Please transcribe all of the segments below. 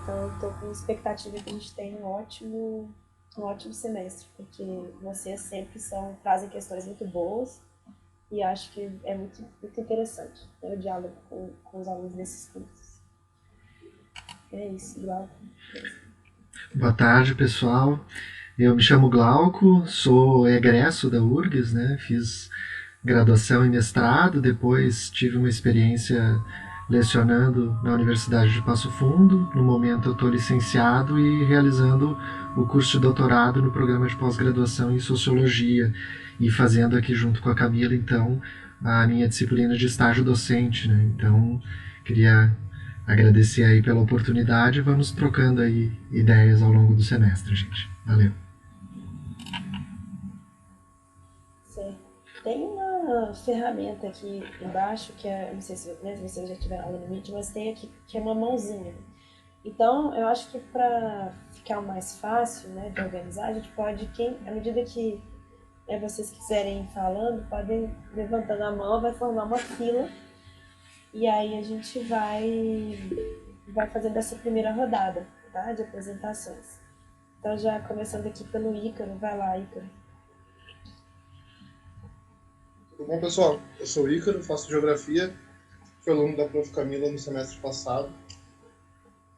Então eu estou com expectativa que a gente tenha um ótimo semestre, porque vocês sempre trazem questões muito boas e acho que é muito interessante, né, o diálogo com os alunos desses cursos. É isso, Glauco. Boa tarde, pessoal. Eu me chamo Glauco, sou egresso da URGS, né? Fiz graduação e mestrado, depois tive uma experiência lecionando na Universidade de Passo Fundo. No momento eu estou licenciado e realizando o curso de doutorado no programa de pós-graduação em Sociologia e fazendo aqui junto com a Camila, então, a minha disciplina de estágio docente, né? Então, queria agradecer aí pela oportunidade. Vamos trocando aí ideias ao longo do semestre, gente. Valeu. Certo. Tem uma ferramenta aqui embaixo que é, não sei se vocês já tiveram aula no Meet, mas tem aqui que é uma mãozinha. Então, eu acho que para ficar mais fácil, né, de organizar, a gente pode, à medida que vocês quiserem ir falando, podem ir levantando a mão, vai formar uma fila e aí a gente vai fazendo essa primeira rodada, tá, de apresentações. Então, já começando aqui pelo Ícaro, vai lá, Ícaro. Tudo bom, pessoal? Eu sou o Ícaro, faço Geografia, fui aluno da Prof. Camila no semestre passado.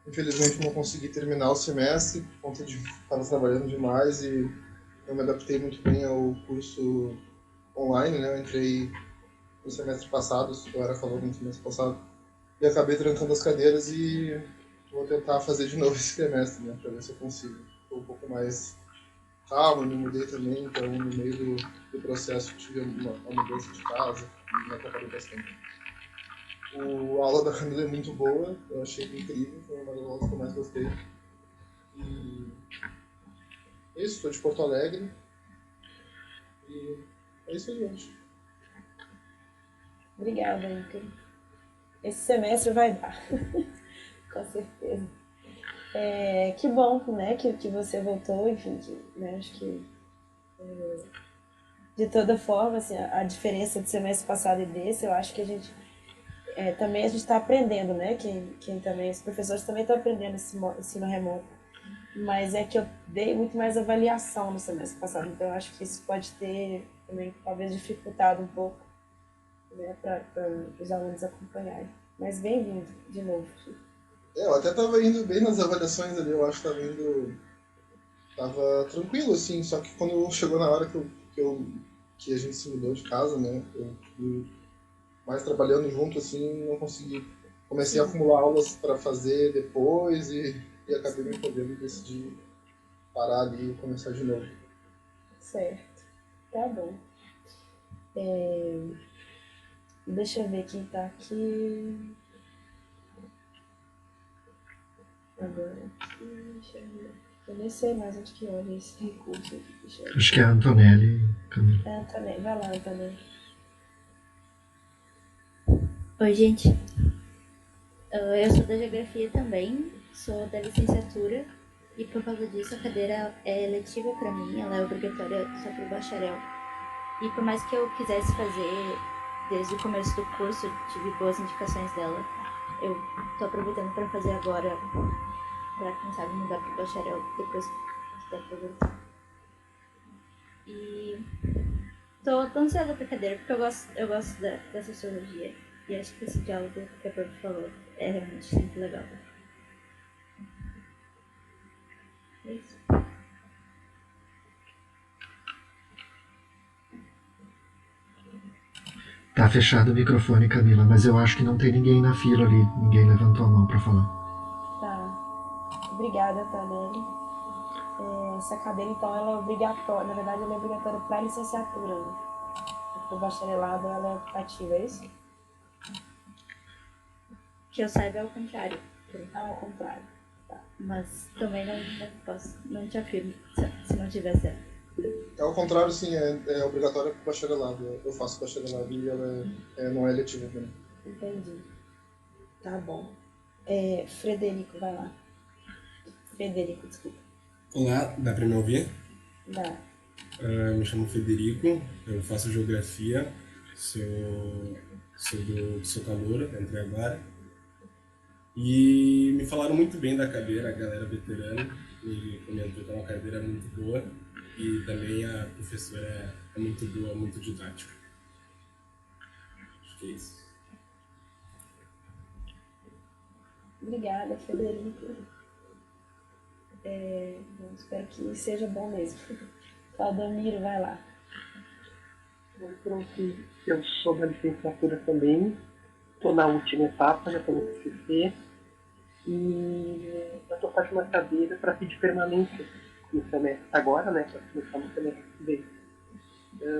Infelizmente não consegui terminar o semestre, por conta de estar trabalhando demais e eu me adaptei muito bem ao curso online, né? Eu entrei no semestre passado, eu era calor no semestre passado, e acabei trancando as cadeiras e vou tentar fazer de novo esse semestre, né? Para ver se eu consigo. Estou um pouco mais calmo, me mudei também, então no meio do processo tive uma mudança de casa e me atrapalhei bastante. A aula da Camila é muito boa, eu achei incrível, foi uma das aulas que eu mais gostei. E é isso, sou de Porto Alegre. E é isso aí, gente. Obrigada, Ícaro. Esse semestre vai dar, com certeza. Que bom, né, que você voltou, enfim, né, acho que de toda forma, assim, a diferença do semestre passado e desse, eu acho que a gente também a gente está aprendendo, né, quem também, os professores também estão aprendendo esse ensino remoto, mas é que eu dei muito mais avaliação no semestre passado, então eu acho que isso pode ter também, talvez, dificultado um pouco, né, para os alunos acompanharem. Mas bem-vindo de novo. Eu até estava indo bem nas avaliações ali, eu acho que tava tranquilo, assim, só que quando chegou na hora que a gente se mudou de casa, né, eu fui mais trabalhando junto, assim, não consegui. Comecei a acumular aulas para fazer depois e acabei me podendo e decidi parar ali e começar de novo. Certo, tá bom. Deixa eu ver quem tá aqui. Agora aqui, deixa eu ver. Eu nem sei mais onde que olha esse recurso aqui. Deixa eu ver. Acho que é a Antonelli, Camila. É, Antonelli. Vai lá, Antonelli. Oi, gente. Eu sou da Geografia também, sou da licenciatura e por causa disso a cadeira é letiva para mim, ela é obrigatória só para o bacharel. E por mais que eu quisesse fazer desde o começo do curso, tive boas indicações dela, eu tô aproveitando para fazer agora, para quem sabe mudar para o bacharel depois que der para voltar. E tô ansiosa pra cadeira porque eu gosto da sociologia e acho que esse diálogo que a Prof falou é realmente muito legal. É isso. Tá fechado o microfone, Camila, mas eu acho que não tem ninguém na fila ali. Ninguém levantou a mão para falar. Tá. Obrigada, Antonelli. Essa cadeira, então, ela é obrigatória. Na verdade, ela é obrigatória para licenciatura, né? Para o bacharelado, ela é ativa, é isso? Que eu saiba é o contrário. Ao contrário. Tá. Mas também não te afirmo se não tiver certo. Ao contrário, sim, é obrigatória para o bacharelado. Eu faço bacharelado e ela não é letiva também. Entendi. Tá bom. Frederico, vai lá. Frederico, desculpa. Olá, dá para me ouvir? Dá. Me chamo Federico, eu faço Geografia, sou calouro, entrei agora. E me falaram muito bem da cadeira, a galera veterana me comentou que é uma cadeira muito boa e também a professora é muito boa, muito didática. Acho que é isso. Obrigada, Federico. Bom, espero que seja bom mesmo. Valdomiro, vai lá. Oi, prof. Eu sou da licenciatura também. Estou na última etapa, já estou no TCC. E eu estou fazendo uma cadeira para fim de permanência no semestre agora, né? Para começar no semestre que vem,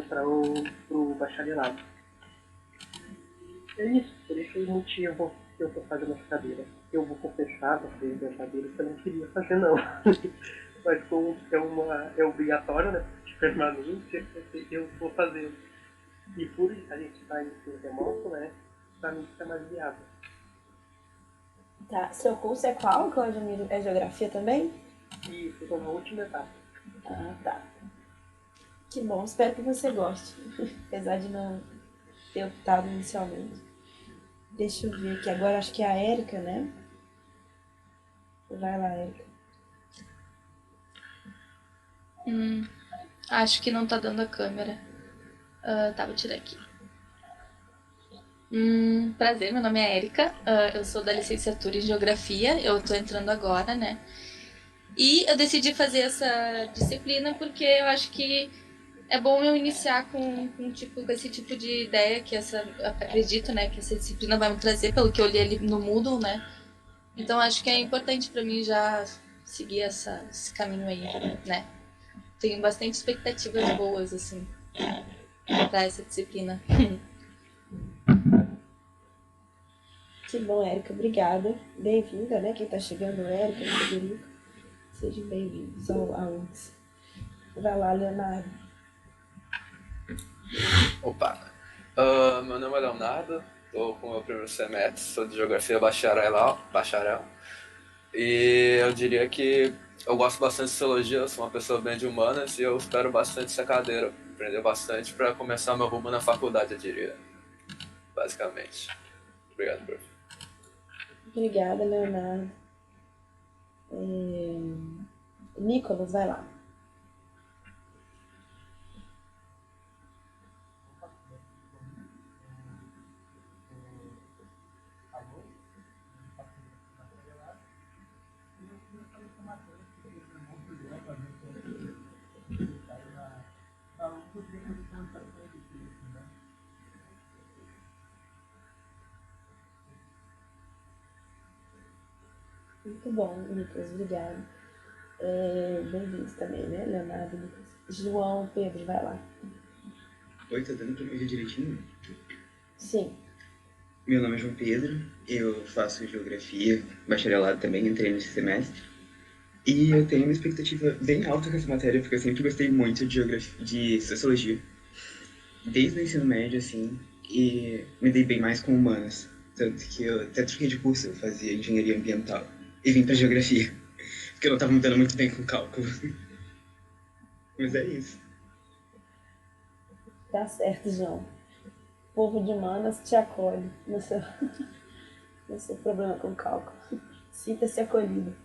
para o bacharelado. É isso, por esse motivo que eu estou fazendo essa cadeira. Eu vou confessar para vocês da cadeira que eu não queria fazer, não. Mas como é obrigatório, né? De permanência, eu vou fazendo. E por a gente estar em ensino remoto, né? Para mim fica mais viável. Tá, seu curso é qual, Claudemiro? É geografia também? E estou na última etapa. Ah, tá. Que bom, espero que você goste. Apesar de não ter optado inicialmente. Deixa eu ver aqui, agora acho que é a Érica, né? Vai lá, Érica. Acho que não tá dando a câmera. Tá, vou tirar aqui. Prazer, meu nome é Érica. Eu sou da licenciatura em Geografia. Eu tô entrando agora, né? E eu decidi fazer essa disciplina porque eu acho que é bom eu iniciar com esse tipo de ideia que acredito, né, que essa disciplina vai me trazer, pelo que eu li ali no Moodle, né? Então acho que é importante para mim já seguir esse caminho aí, né? Tenho bastante expectativas boas, assim, para essa disciplina. Que bom, Érica, obrigada. Bem-vinda, né? Quem tá chegando, Érica, Federico. Sejam bem-vindos ao UNS. Vai lá, Leonardo. Opa! Meu nome é Leonardo, estou com o meu primeiro semestre, sou de Geografia bacharel. E eu diria que eu gosto bastante de Sociologia, eu sou uma pessoa bem de humanas e eu espero bastante essa cadeira, aprender bastante para começar meu rumo na faculdade, eu diria, basicamente. Obrigado, prof. Obrigada, Leonardo. Nicolas, vai lá. Muito bom, Nicolas, obrigado. Bem-vindos também, né, Leonardo e Nicolas. João, Pedro, vai lá. Oi, tá dando pra me ouvir direitinho? Sim. Meu nome é João Pedro, eu faço Geografia, bacharelado também, entrei nesse semestre. E eu tenho uma expectativa bem alta com essa matéria, porque eu sempre gostei muito de de Sociologia. Desde o ensino médio, assim, e me dei bem mais com humanas. Tanto que eu até troquei de curso, eu fazia Engenharia Ambiental e vim pra Geografia, porque eu não tava me dando muito bem com cálculo. Mas é isso. Tá certo, João. O povo de humanas te acolhe no seu problema com cálculo. Sinta-se acolhido.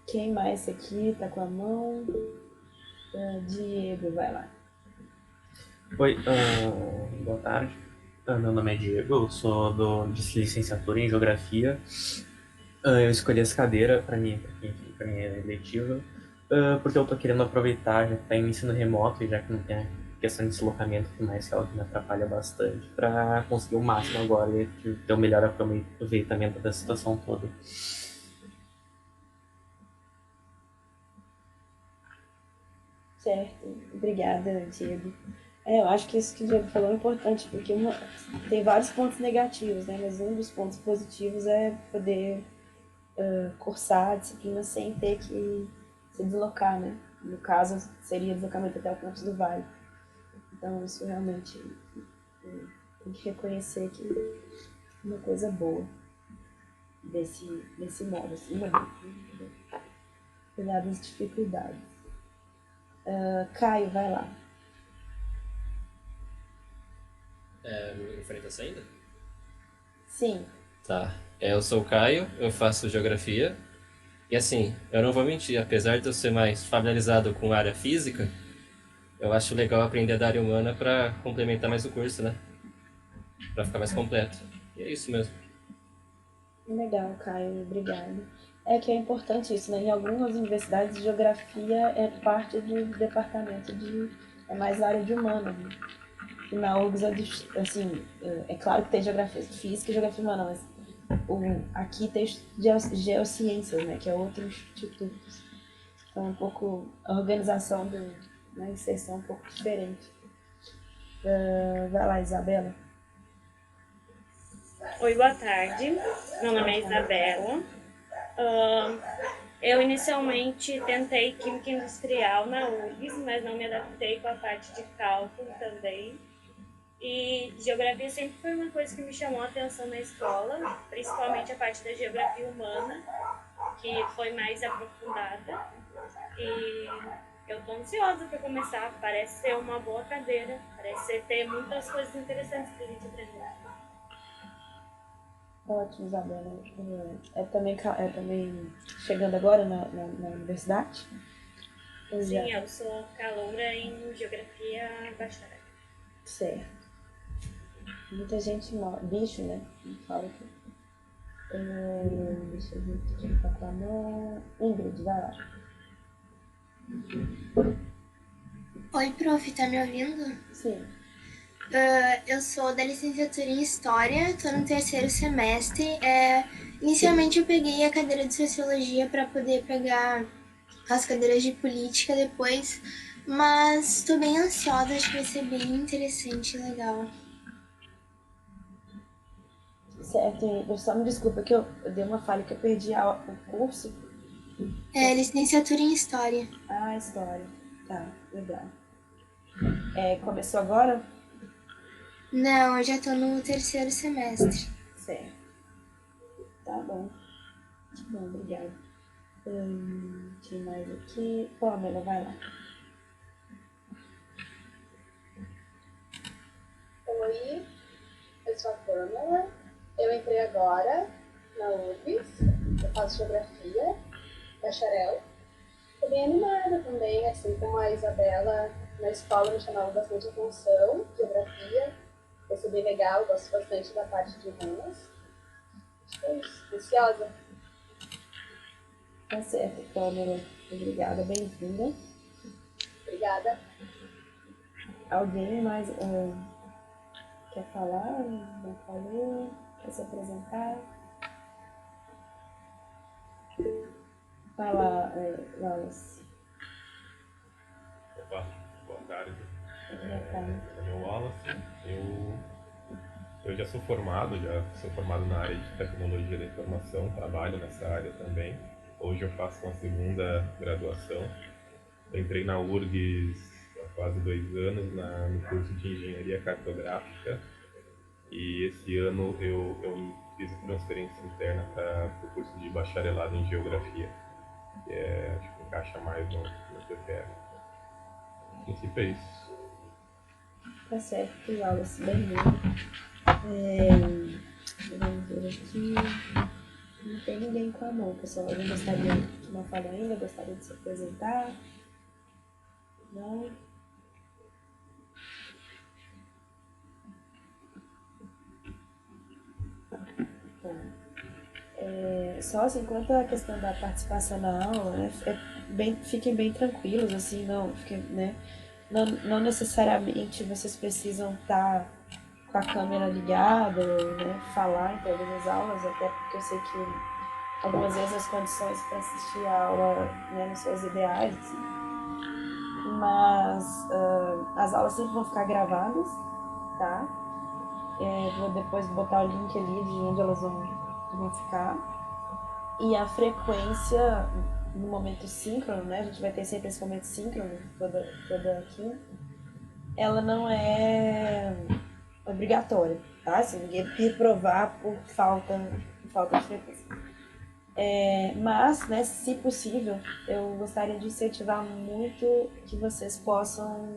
Quem mais aqui tá com a mão? Diego, vai lá. Oi, boa tarde. Meu nome é Diego, eu sou de licenciatura em Geografia. Eu escolhi essa cadeira para minha eletiva, porque eu tô querendo aproveitar, já que tá em ensino remoto e já que não tem a questão de deslocamento, que mais é algo que me atrapalha bastante, para conseguir o máximo agora e ter o melhor aproveitamento da situação toda. Certo, obrigada, Diego. Eu acho que isso que o Diego falou é importante, porque tem vários pontos negativos, né? Mas um dos pontos positivos é poder cursar a disciplina sem ter que se deslocar, né? No caso, seria deslocamento até o campus do Vale. Então, isso realmente tem que reconhecer que é uma coisa boa desse modo, assim, apesar das dificuldades. Caio, vai lá. Meu microfone tá saindo? Sim. Tá. Eu sou o Caio, eu faço geografia. E assim, eu não vou mentir, apesar de eu ser mais familiarizado com a área física, eu acho legal aprender da área humana para complementar mais o curso, né? Para ficar mais completo. E é isso mesmo. Legal, Caio, obrigada. É que é importante isso, né? Em algumas universidades, geografia é parte do departamento de... é mais área de humanas, né? E na URGS, assim, é claro que tem geografia física e geografia humana, mas aqui tem geociências, né? Que é outro instituto. Então, um pouco, a organização da inserção é um pouco diferente. Vai lá, Isabela. Oi, boa tarde. Meu nome é Isabela. Eu inicialmente tentei Química Industrial na URGS, mas não me adaptei com a parte de cálculo também. E geografia sempre foi uma coisa que me chamou a atenção na escola, principalmente a parte da geografia humana, que foi mais aprofundada. E eu estou ansiosa para começar, parece ser uma boa cadeira, parece ter muitas coisas interessantes para a gente aprender. Ótimo, Isabela. É também chegando agora na universidade? Sim, eu sou caloura em geografia bacharel. Certo. Muita gente, bicho, né? Fala aqui. Deixa eu ver quem tá com a mão. Ingrid, vai lá. Oi, prof, tá me ouvindo? Sim. Eu sou da licenciatura em História, estou no 3º semestre. Inicialmente eu peguei a cadeira de Sociologia para poder pegar as cadeiras de Política depois, mas estou bem ansiosa, acho que vai ser bem interessante e legal. Certo, só me desculpa que eu dei uma falha, que eu perdi o curso. Licenciatura em História. Ah, História. Tá, legal. Começou agora? Não, eu já tô no 3º semestre. Certo. Tá bom. Bom, obrigada. Tem mais aqui. Pamela, vai lá. Oi, eu sou a Pamela. Eu entrei agora na URGS. Eu faço geografia, bacharel. Tô bem animada também, assim como a Isabela. Na escola me chamava bastante atenção, geografia. Vai ser bem legal, gosto bastante da parte de humanas. Acho que é isso, ansiosa. Tá certo, Pamela. Obrigada, bem-vinda. Obrigada. Alguém mais quer falar? Não falou? Quer se apresentar? Fala, Wallace. Opa, boa tarde. Meu nome é Wallace. Eu já sou formado na área de tecnologia da informação, trabalho nessa área também. Hoje eu faço uma segunda graduação. Eu entrei na URGS há quase 2 anos no curso de Engenharia Cartográfica e esse ano eu fiz a transferência interna para o curso de bacharelado em Geografia, que acho que encaixa mais no que eu quero. No princípio é isso. Tá certo, Wallace, bem-vindo. Vamos ver aqui. Não tem ninguém com a mão, pessoal. Alguém gostaria de não falar ainda? Gostaria de se apresentar? Não? Só assim, quanto à questão da participação na aula, né, fiquem bem tranquilos, assim, né, não necessariamente vocês precisam estar com a câmera ligada, né, falar em todas as aulas, até porque eu sei que algumas vezes as condições para assistir a aula, né, não são as ideais, assim. Mas as aulas sempre vão ficar gravadas, tá? Vou depois botar o link ali de onde elas vão ficar. E a frequência no momento síncrono, né? A gente vai ter sempre esse momento síncrono toda quinta. Ela não é obrigatória, tá? Se ninguém reprovar por falta de frequência. Mas, né, se possível, eu gostaria de incentivar muito que vocês possam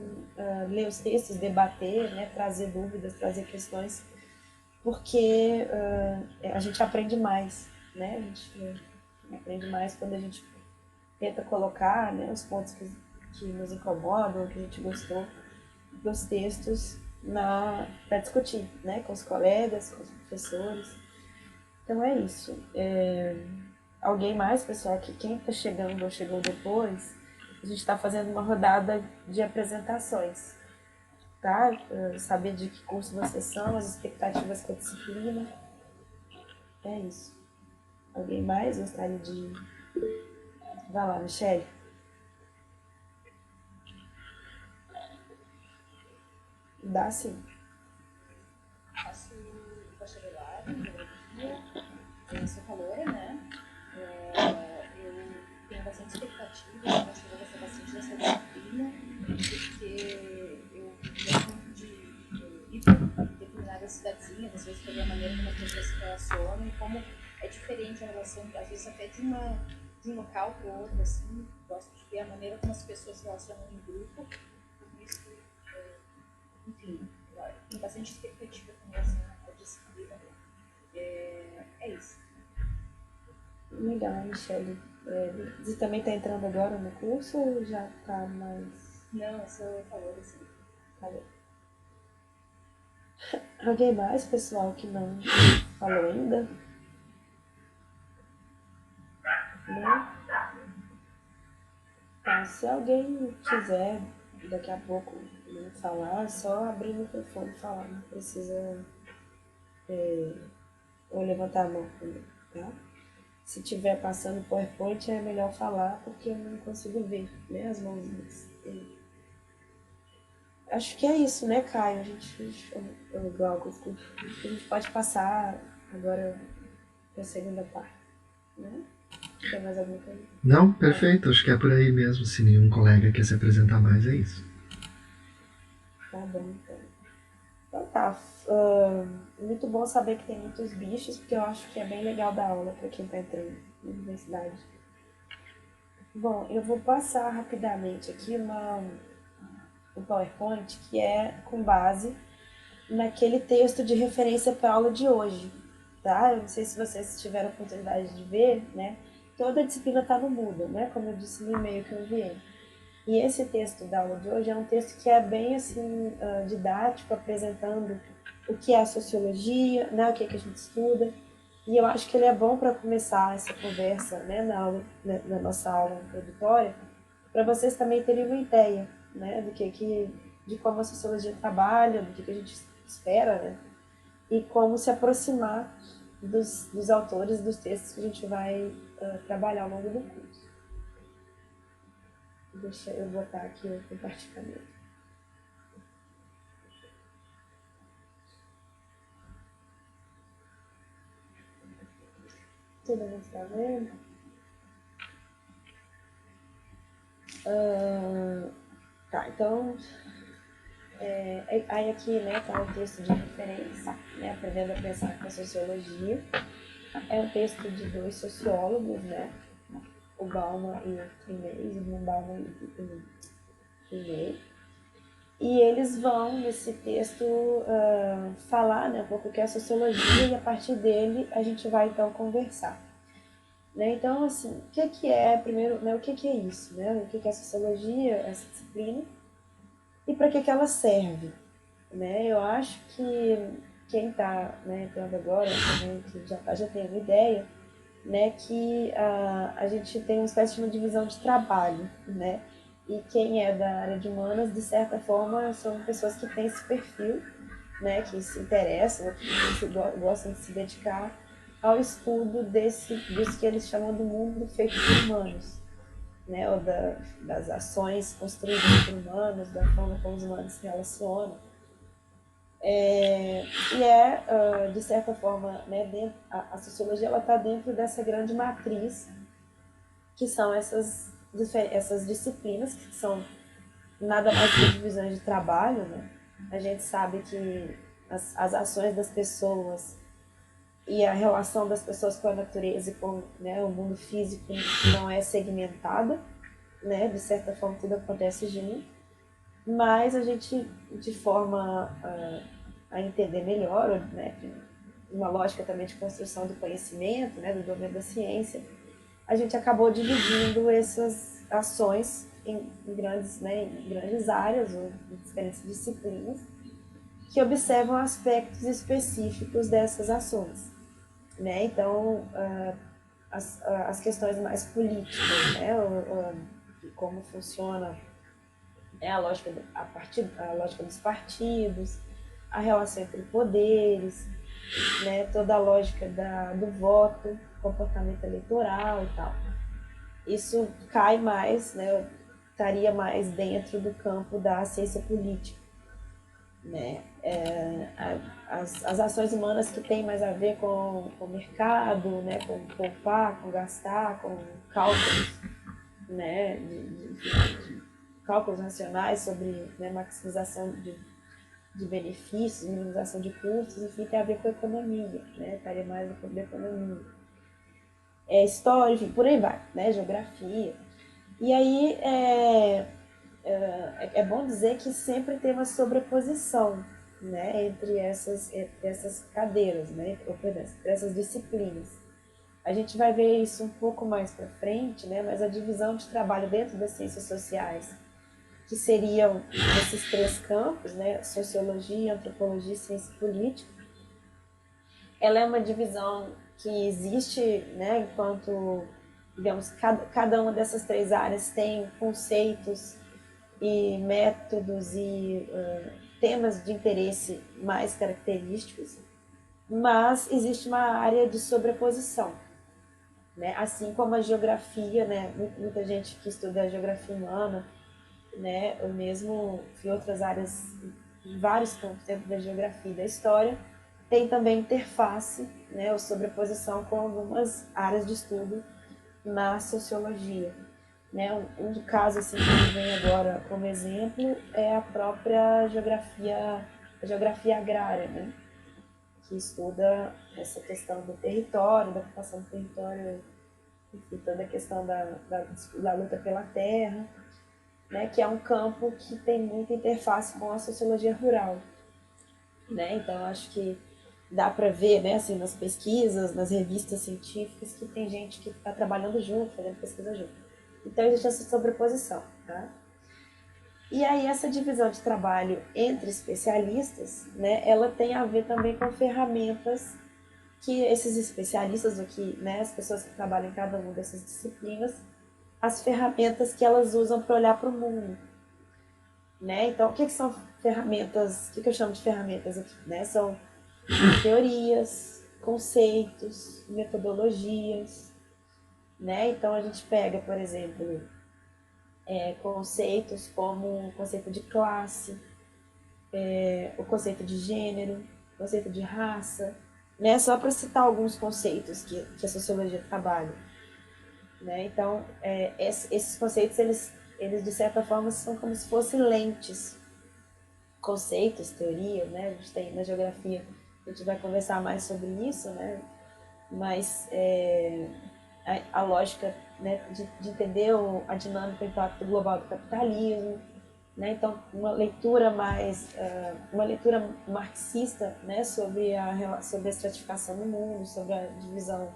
ler os textos, debater, né, trazer dúvidas, trazer questões, porque a gente aprende mais, né? A gente aprende mais quando a gente tenta colocar, né, os pontos que nos incomodam, que a gente gostou dos textos para discutir, né, com os colegas, com os professores. Então é isso. Alguém mais, pessoal, que quem está chegando ou chegou depois, a gente está fazendo uma rodada de apresentações, tá? Saber de que curso vocês são, as expectativas com a disciplina. É isso. Alguém mais gostaria de... Vai lá, Michele. Dá sim. Faço bacharelado em geografia, eu sou caloura, né? Eu tenho bastante expectativa, eu acho que eu vou gostar bastante dessa disciplina, porque eu gosto muito de ir para determinadas cidadezinhas, às vezes pela maneira como as pessoas se relacionam e como é diferente a relação, às vezes até de um local para o outro, assim. Gosto de ver a maneira como as pessoas se relacionam em grupo, por isso, enfim, tenho bastante expectativa com relação à disciplina. É isso. Legal, Michele. Você também está entrando agora no curso ou já está mais... Não, eu sou caloura, sim. Caloura. Alguém mais, pessoal, que não falou ainda? Não? Tá, se alguém quiser daqui a pouco falar, é só abrir o microfone e falar, não precisa ou levantar a mão também, tá? Se estiver passando PowerPoint é melhor falar porque eu não consigo ver, né, as mãozinhas. Acho que é isso, né, Caio? Acho que a gente pode passar agora para a segunda parte, né? Tem mais alguma coisa? Não, perfeito. Acho que é por aí mesmo. Se nenhum colega quer se apresentar mais, é isso. Tá bom, então. Então tá. Muito bom saber que tem muitos bichos, porque eu acho que é bem legal dar aula para quem está entrando na universidade. Bom, eu vou passar rapidamente aqui um PowerPoint que é com base naquele texto de referência para a aula de hoje, tá? Eu não sei se vocês tiveram a oportunidade de ver, né? Toda a disciplina está no Moodle, né? Como eu disse no e-mail que eu enviei. E esse texto da aula de hoje é um texto que é bem assim didático, apresentando o que é a sociologia, né? O que é que a gente estuda. E eu acho que ele é bom para começar essa conversa, né? Na nossa aula introdutória, para vocês também terem uma ideia, né? De como a sociologia trabalha, do que a gente espera, né? E como se aproximar dos autores, dos textos que a gente vai trabalhar ao longo do curso. Deixa eu botar aqui o compartilhamento. Todo mundo está vendo? Tá, então... aí aqui, né, tá o texto de referência, né, Aprendendo a Pensar com a Sociologia. É um texto de 2 sociólogos, né, o Bauman e o Trinet, o Bauman e o Trinet. E eles vão, nesse texto, falar, né, um pouco o que é a sociologia e a partir dele a gente vai, então, conversar. Né? Então, assim, o que é, primeiro, né, o que é isso, né? O que é a sociologia, essa disciplina, e para que ela serve, né? Eu acho que quem está, né, entrando agora, que já tem uma ideia, né, que a gente tem uma espécie de uma divisão de trabalho, né? E quem é da área de humanas, de certa forma, são pessoas que têm esse perfil, né, que se interessam, que gostam de se dedicar ao estudo disso que eles chamam do mundo feito por humanos, né, ou das ações construídas por humanos, da forma como os humanos se relacionam. De certa forma, né, a sociologia está dentro dessa grande matriz, que são essas disciplinas, que são nada mais que divisões de trabalho, né? A gente sabe que as ações das pessoas e a relação das pessoas com a natureza e com, né, o mundo físico não é segmentada, né? De certa forma tudo acontece junto, mas a gente, de forma a entender melhor, né, uma lógica também de construção do conhecimento, né, do domínio da ciência, a gente acabou dividindo essas ações em grandes áreas ou em diferentes disciplinas que observam aspectos específicos dessas ações, né? Então, as questões mais políticas, né? Como funciona, né? A lógica dos partidos, a relação entre poderes, né? Toda a lógica do voto, comportamento eleitoral e tal. Isso cai mais, né? Estaria mais dentro do campo da ciência política, né? As ações humanas que têm mais a ver com o mercado, né? Com poupar, com gastar, com cálculos, né? de cálculos racionais sobre, né, maximização de benefícios, minimização de custos, enfim, tem a ver com a economia, né? Estaria mais no campo da economia. História, enfim, por aí vai, né? Geografia. E aí é bom dizer que sempre tem uma sobreposição, né, entre essas cadeiras, né, entre essas disciplinas. A gente vai ver isso um pouco mais para frente, né, mas a divisão de trabalho dentro das ciências sociais, que seriam esses três campos, né, sociologia, antropologia e ciência política, ela é uma divisão que existe, né, enquanto, digamos, cada uma dessas três áreas tem conceitos e métodos e temas de interesse mais característicos, mas existe uma área de sobreposição, né? Assim como a geografia, né? Muita gente que estuda a geografia humana, né? Ou mesmo em outras áreas, em vários campos dentro da geografia e da história, tem também interface, né? Ou sobreposição com algumas áreas de estudo na sociologia. Né? Um caso assim, que me vem agora como exemplo é a própria geografia agrária, né? Que estuda essa questão do território, da ocupação do território, enfim, toda a questão da luta pela terra, né? Que é um campo que tem muita interface com a sociologia rural, né? Então acho que dá para ver, né, assim, nas pesquisas, nas revistas científicas, que tem gente que está trabalhando junto, fazendo pesquisa junto. Então, existe essa sobreposição, tá? E aí, essa divisão de trabalho entre especialistas, né, ela tem a ver também com ferramentas que esses especialistas, ou que, né, as pessoas que trabalham em cada uma dessas disciplinas, as ferramentas que elas usam para olhar para o mundo, né? Então, o que são ferramentas, o que eu chamo de ferramentas aqui, né? São teorias, conceitos, metodologias, né? Então a gente pega, por exemplo, conceitos como o conceito de classe, o conceito de gênero, o conceito de raça, né? Só para citar alguns conceitos que a sociologia trabalha, né? Então esses conceitos eles de certa forma são como se fossem lentes, conceitos, teorias, né? A gente tem na geografia, a gente vai conversar mais sobre isso, né? Mas a lógica, né, de entender a dinâmica e o impacto global do capitalismo, né? Então uma leitura marxista, né, sobre a estratificação do mundo, sobre a divisão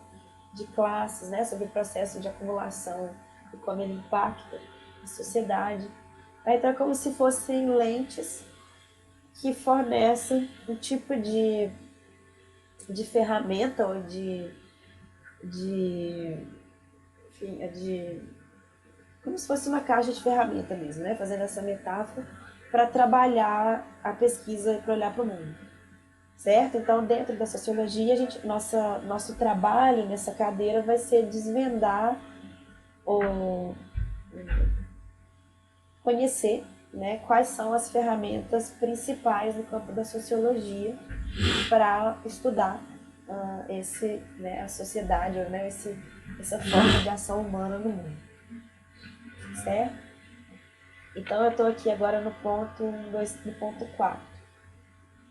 de classes, né, sobre o processo de acumulação e como ele impacta a sociedade. Então é como se fossem lentes que fornecem um tipo de ferramenta ou como se fosse uma caixa de ferramenta mesmo, né? Fazendo essa metáfora para trabalhar a pesquisa e para olhar para o mundo, certo? Então, dentro da sociologia, nosso trabalho nessa cadeira vai ser desvendar ou conhecer, né, quais são as ferramentas principais no campo da sociologia para estudar a sociedade, né, essa forma de ação humana no mundo, certo? Então eu estou aqui agora no ponto 4,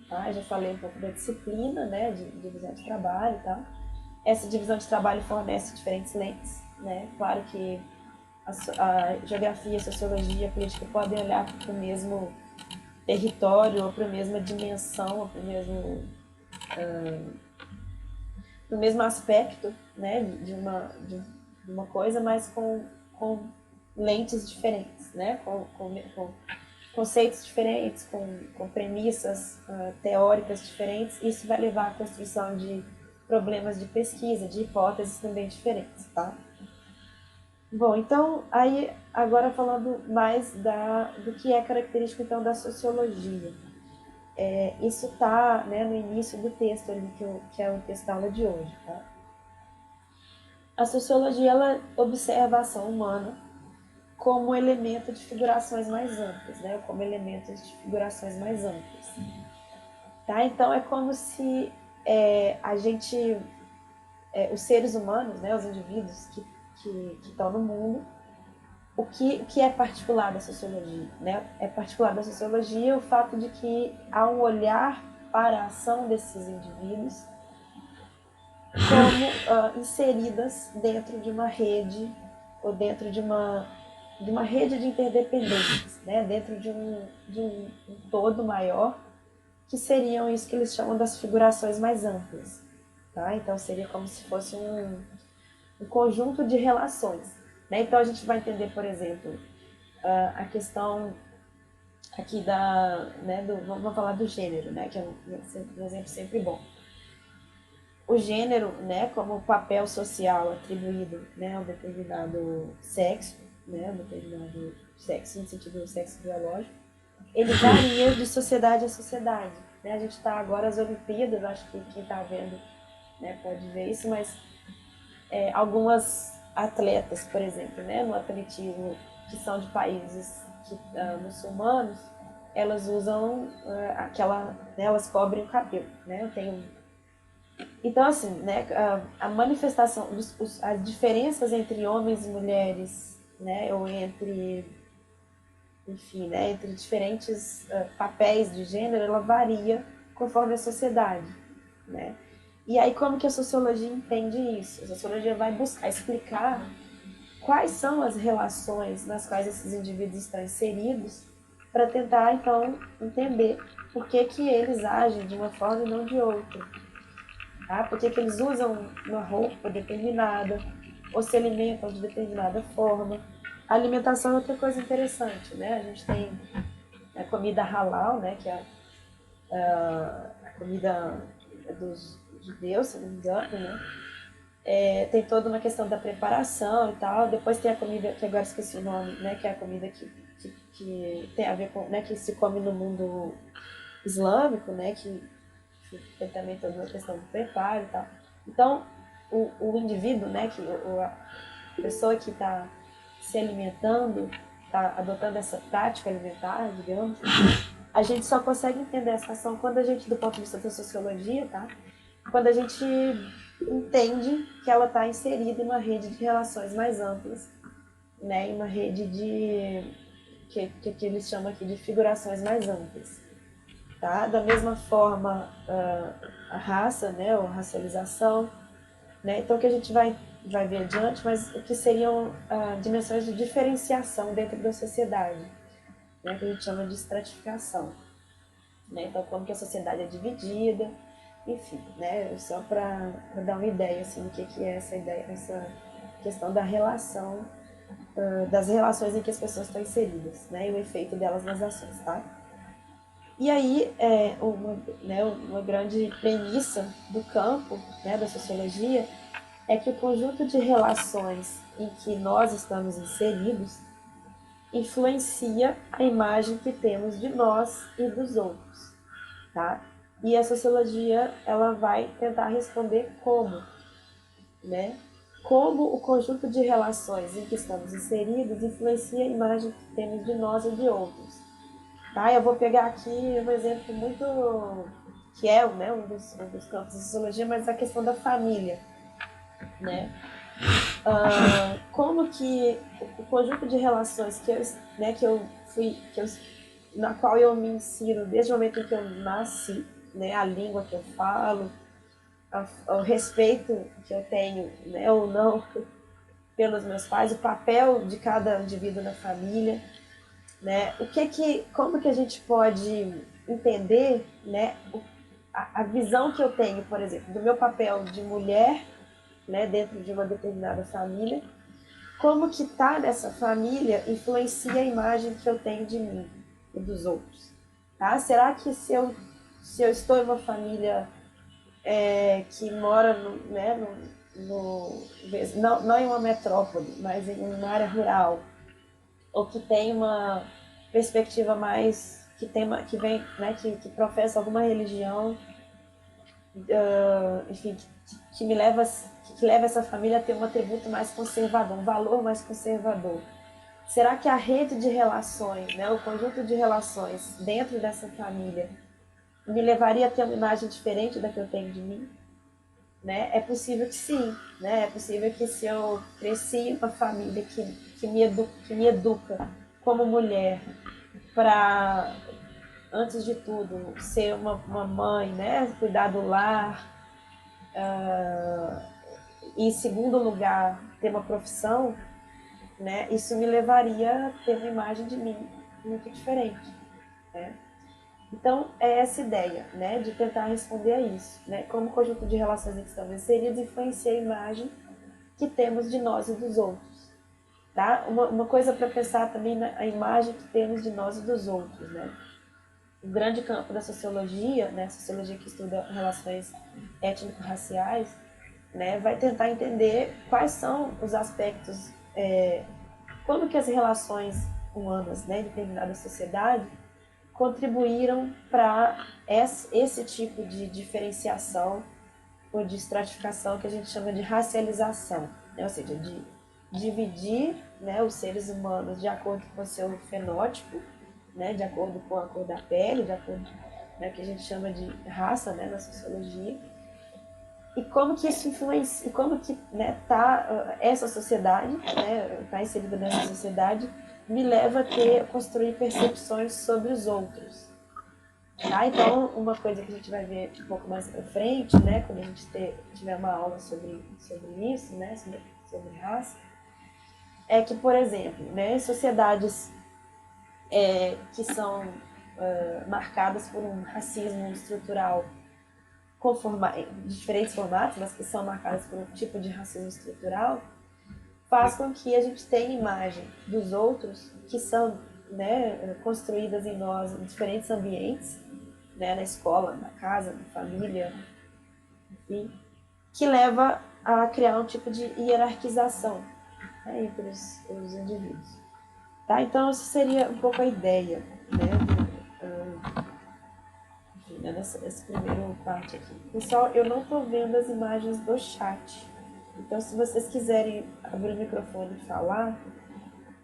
tá? Eu já falei um pouco da disciplina, né, de divisão de trabalho e tal. Essa divisão de trabalho fornece diferentes lentes, né? Claro que a geografia, a sociologia, a política podem olhar para o mesmo território, ou para a mesma dimensão, ou para o mesmo no mesmo aspecto, né, de uma coisa, mas com lentes diferentes, né, com conceitos diferentes, com premissas teóricas diferentes. Isso vai levar à construção de problemas de pesquisa, de hipóteses também diferentes, tá? Bom, então, aí agora falando mais do que é característico então da sociologia. Isso está, né, no início do texto ali, que é o texto da aula de hoje, tá? A sociologia, ela observa a ação humana como elemento de figurações mais amplas, né? Como elementos de figurações mais amplas. Tá? Então, é como se a gente, os seres humanos, né, os indivíduos que estão no mundo, o que é particular da sociologia, né? É particular da sociologia o fato de que há um olhar para a ação desses indivíduos como inseridas dentro de uma rede ou dentro de uma rede de interdependências, né? Dentro de um todo maior, que seriam isso que eles chamam das figurações mais amplas. Tá? Então seria como se fosse um conjunto de relações. Né? Então a gente vai entender, por exemplo, a questão aqui vamos falar do gênero, né? Que é um exemplo sempre bom. O gênero, né, como papel social atribuído, né, a um determinado sexo, né, um determinado sexo, no sentido do sexo biológico, ele varia de sociedade a sociedade. Né? A gente está agora às Olimpíadas, acho que quem está vendo, né, pode ver isso, mas algumas atletas, por exemplo, né, no atletismo, que são de países muçulmanos, elas usam elas cobrem o cabelo, né? Então, assim, né, a manifestação, as diferenças entre homens e mulheres, né, ou entre diferentes papéis de gênero, ela varia conforme a sociedade, né? E aí, como que a sociologia entende isso? A sociologia vai buscar explicar quais são as relações nas quais esses indivíduos estão inseridos, para tentar, então, entender por que eles agem de uma forma e não de outra. Tá? Por que eles usam uma roupa determinada, ou se alimentam de determinada forma. A alimentação é outra coisa interessante, né? A gente tem a comida halal, né? Que é a comida dos judeus, se não me engano, né? Tem toda uma questão da preparação e tal. Depois tem a comida, que agora esqueci o nome, né? Que é a comida que tem a ver com, né? Que se come no mundo islâmico, né? Que tem também toda a questão do preparo e tal. Então, o indivíduo, né? A pessoa que está se alimentando, está adotando essa prática alimentar, digamos, a gente só consegue entender essa ação quando a gente, do ponto de vista da sociologia, tá? Quando a gente entende que ela está inserida em uma rede de relações mais amplas, né? Em uma rede que eles chamam aqui de figurações mais amplas. Tá? Da mesma forma, a raça, né? Ou racialização, né? Então, o que a gente vai ver adiante, mas o que seriam dimensões de diferenciação dentro da sociedade, né? Que a gente chama de estratificação. Né? Então, como que a sociedade é dividida, enfim, né? Só para dar uma ideia assim, do que é essa ideia, essa questão da relação, das relações em que as pessoas estão inseridas, né? E o efeito delas nas ações, tá? E aí, uma grande premissa do campo, né, da sociologia, é que o conjunto de relações em que nós estamos inseridos influencia a imagem que temos de nós e dos outros, tá? E a sociologia, ela vai tentar responder como, né? Como o conjunto de relações em que estamos inseridos influencia a imagem que temos de nós e de outros. Tá? Eu vou pegar aqui um exemplo muito que é, né, um dos campos da sociologia, mas a questão da família, né? Como que o conjunto de relações na qual eu me insiro desde o momento em que eu nasci, né, a língua que eu falo, o respeito que eu tenho, né, ou não pelos meus pais, o papel de cada indivíduo na família, né? Como que a gente pode entender, né, a visão que eu tenho, por exemplo, do meu papel de mulher, né, dentro de uma determinada família, como que tá nessa família influencia a imagem que eu tenho de mim e dos outros, tá? Será que se eu estou em uma família que mora não em uma metrópole, mas em uma área rural, ou que tem uma perspectiva mais que professa alguma religião, enfim, que leva essa família a ter um atributo mais conservador, um valor mais conservador. Será que a rede de relações, né, o conjunto de relações dentro dessa família me levaria a ter uma imagem diferente da que eu tenho de mim? Né? É possível que sim, né? É possível que se eu cresci em uma família que me educa como mulher para, antes de tudo, ser uma mãe, né? Cuidar do lar, e em segundo lugar, ter uma profissão, né? Isso me levaria a ter uma imagem de mim muito diferente, né? Então, é essa ideia, né, de tentar responder a isso, né, como o conjunto de relações estabelecidas influencia a imagem que temos de nós e dos outros, tá? Uma coisa para pensar também na imagem que temos de nós e dos outros, né? O grande campo da sociologia, né, a sociologia que estuda relações étnico-raciais, né, vai tentar entender quais são os aspectos, como que as relações humanas, né, em determinada sociedade contribuíram para esse tipo de diferenciação ou de estratificação que a gente chama de racialização, né? Ou seja, de dividir, né, os seres humanos de acordo com o seu fenótipo, né, de acordo com a cor da pele, de acordo com, né, que a gente chama de raça, né, na sociologia, e como que isso influencia, e como que, né, essa sociedade, né, tá inserida nessa sociedade, me leva a construir percepções sobre os outros. Tá? Então, uma coisa que a gente vai ver um pouco mais para frente, né, quando a gente tiver uma aula sobre isso, né, sobre raça, é que, por exemplo, né, sociedades que são marcadas por um racismo estrutural de diferentes formatos, mas que são marcadas por um tipo de racismo estrutural, faz com que a gente tenha imagem dos outros que são, né, construídas em nós em diferentes ambientes, né, na escola, na casa, na família, enfim, que leva a criar um tipo de hierarquização, né, entre os indivíduos. Tá? Então, essa seria um pouco a ideia, né, enfim, né, nessa primeira parte aqui. Pessoal, eu não estou vendo as imagens do chat. Então, se vocês quiserem abrir o microfone e falar,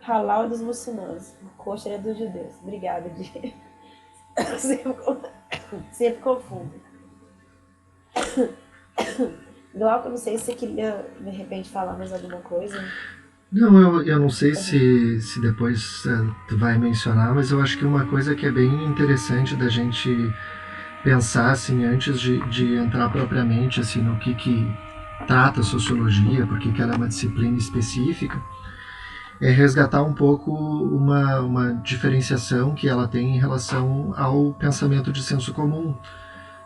halal é dos muçulmanos, kosher é dos judeus. Obrigada, Gui. Sempre confundo. Glauco, não sei se você queria, de repente, falar mais alguma coisa. Não, eu não sei se depois tu vai mencionar, mas eu acho que uma coisa que é bem interessante da gente pensar, assim, antes de entrar propriamente, assim, no que trata a sociologia, porque ela é uma disciplina específica, é resgatar um pouco uma diferenciação que ela tem em relação ao pensamento de senso comum.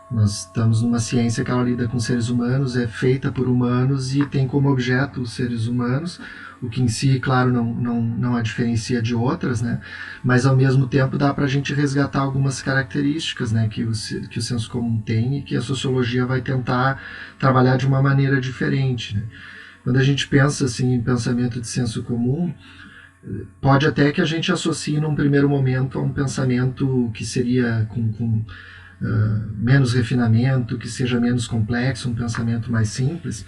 Nós estamos numa ciência que ela lida com seres humanos, é feita por humanos e tem como objeto os seres humanos, o que em si, claro, não a diferencia de outras, né? Mas ao mesmo tempo dá para a gente resgatar algumas características, né, que o senso comum tem e que a sociologia vai tentar trabalhar de uma maneira diferente, né? Quando a gente pensa assim, em pensamento de senso comum, pode até que a gente associe num primeiro momento a um pensamento que seria com menos refinamento, que seja menos complexo, um pensamento mais simples.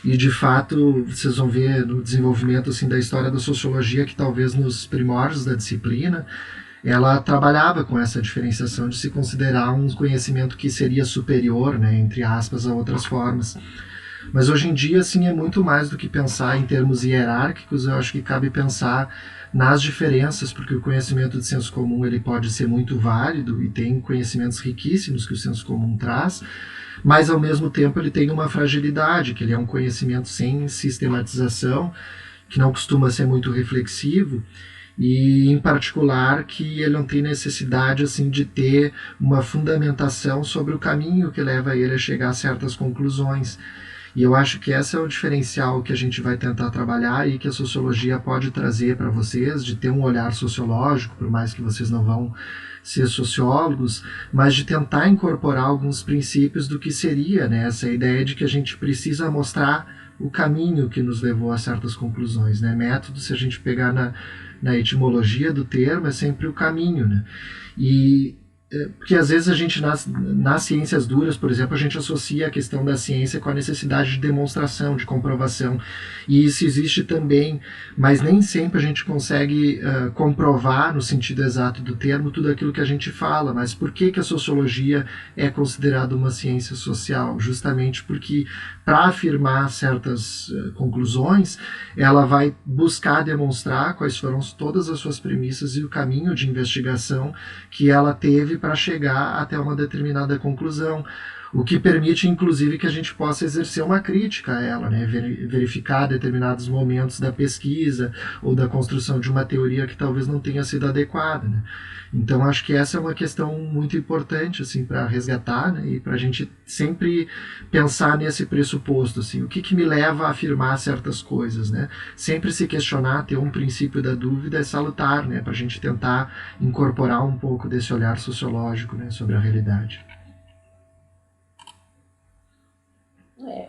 E de fato, vocês vão ver no desenvolvimento assim, da história da sociologia que talvez nos primórdios da disciplina, ela trabalhava com essa diferenciação de se considerar um conhecimento que seria superior, né, entre aspas, a outras formas. Mas hoje em dia, assim, é muito mais do que pensar em termos hierárquicos, eu acho que cabe pensar nas diferenças, porque o conhecimento de senso comum ele pode ser muito válido e tem conhecimentos riquíssimos que o senso comum traz, mas ao mesmo tempo ele tem uma fragilidade, que ele é um conhecimento sem sistematização, que não costuma ser muito reflexivo, e em particular que ele não tem necessidade assim de ter uma fundamentação sobre o caminho que leva ele a chegar a certas conclusões. E eu acho que esse é o diferencial que a gente vai tentar trabalhar e que a sociologia pode trazer para vocês, de ter um olhar sociológico, por mais que vocês não vão ser sociólogos, mas de tentar incorporar alguns princípios do que seria, né, essa ideia de que a gente precisa mostrar o caminho que nos levou a certas conclusões, né? Método, se a gente pegar na etimologia do termo, é sempre o caminho, né? E porque às vezes a gente, nas ciências duras, por exemplo, a gente associa a questão da ciência com a necessidade de demonstração, de comprovação, e isso existe também, mas nem sempre a gente consegue comprovar, no sentido exato do termo, tudo aquilo que a gente fala. Mas por que a sociologia é considerada uma ciência social? Justamente porque, para afirmar certas conclusões, ela vai buscar demonstrar quais foram todas as suas premissas e o caminho de investigação que ela teve para chegar até uma determinada conclusão, o que permite, inclusive, que a gente possa exercer uma crítica a ela, né? Verificar determinados momentos da pesquisa ou da construção de uma teoria que talvez não tenha sido adequada, né? Então, acho que essa é uma questão muito importante assim, para resgatar, né? E para a gente sempre pensar nesse pressuposto, assim, o que me leva a afirmar certas coisas, né? Sempre se questionar, ter um princípio da dúvida é salutar, né? Para a gente tentar incorporar um pouco desse olhar sociológico, né? Sobre a realidade.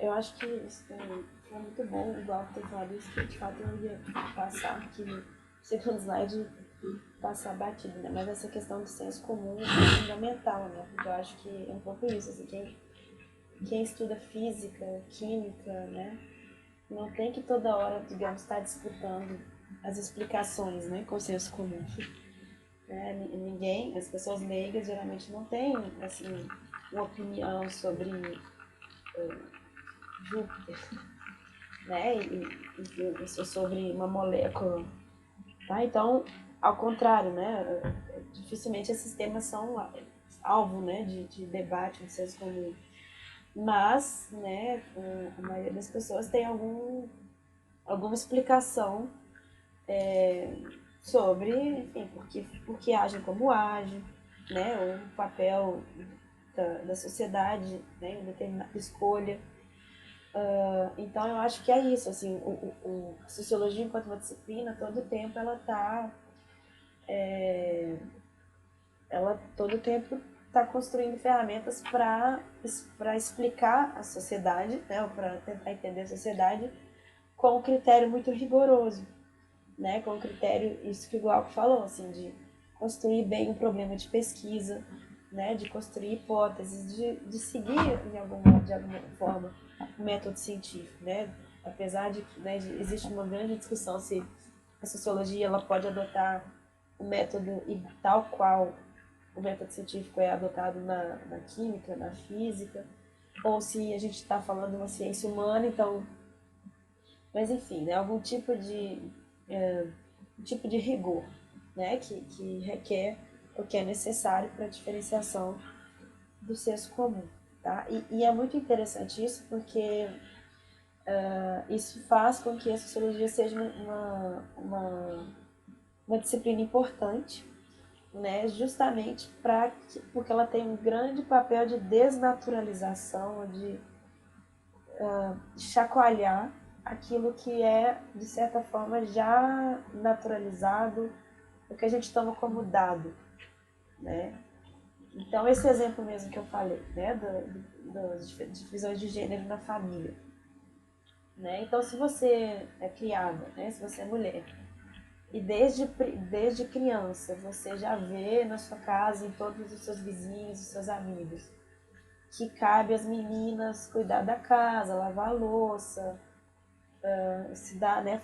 Eu acho que isso foi muito bom, igual ter falado isso, que de fato eu ia passar aqui no segundo slide, passar batido, né? Mas essa questão do senso comum é fundamental, né? Porque eu acho que é um pouco isso, assim, quem estuda física, química, né? Não tem que toda hora, digamos, estar disputando as explicações, né? Com o senso comum. Ninguém, as pessoas leigas geralmente não têm, assim, uma opinião sobre Júpiter, né? E sobre uma molécula, tá? Então, ao contrário, né? Dificilmente esses temas são alvo, né? De debate, de senso comum. Mas, né? A maioria das pessoas tem alguma explicação sobre, enfim, por que agem como agem, né? O papel da sociedade, né? Em determinada escolha. Então eu acho que é isso, assim, a sociologia enquanto uma disciplina, todo o tempo ela todo o tempo está construindo ferramentas para explicar a sociedade, né, para tentar entender a sociedade com um critério muito rigoroso, né, com um critério, isso que o Glauco falou, assim, de construir bem um problema de pesquisa, né, de construir hipóteses, de seguir de alguma forma o método científico, né? Apesar de que, né, existe uma grande discussão se a sociologia ela pode adotar o método tal qual o método científico é adotado na química, na física, ou se a gente está falando de uma ciência humana, então... Mas, enfim, né, algum tipo de rigor, né, que requer o que é necessário para a diferenciação do senso comum. Tá? E é muito interessante isso porque isso faz com que a sociologia seja uma disciplina importante, né? Justamente porque ela tem um grande papel de desnaturalização, de chacoalhar aquilo que é, de certa forma, já naturalizado, o que a gente toma como dado, né? Então, esse exemplo mesmo que eu falei, né, das divisões de gênero na família, né? Então, se você é criada, né, se você é mulher, e desde criança você já vê na sua casa, em todos os seus vizinhos, os seus amigos, que cabe às meninas cuidar da casa, lavar a louça,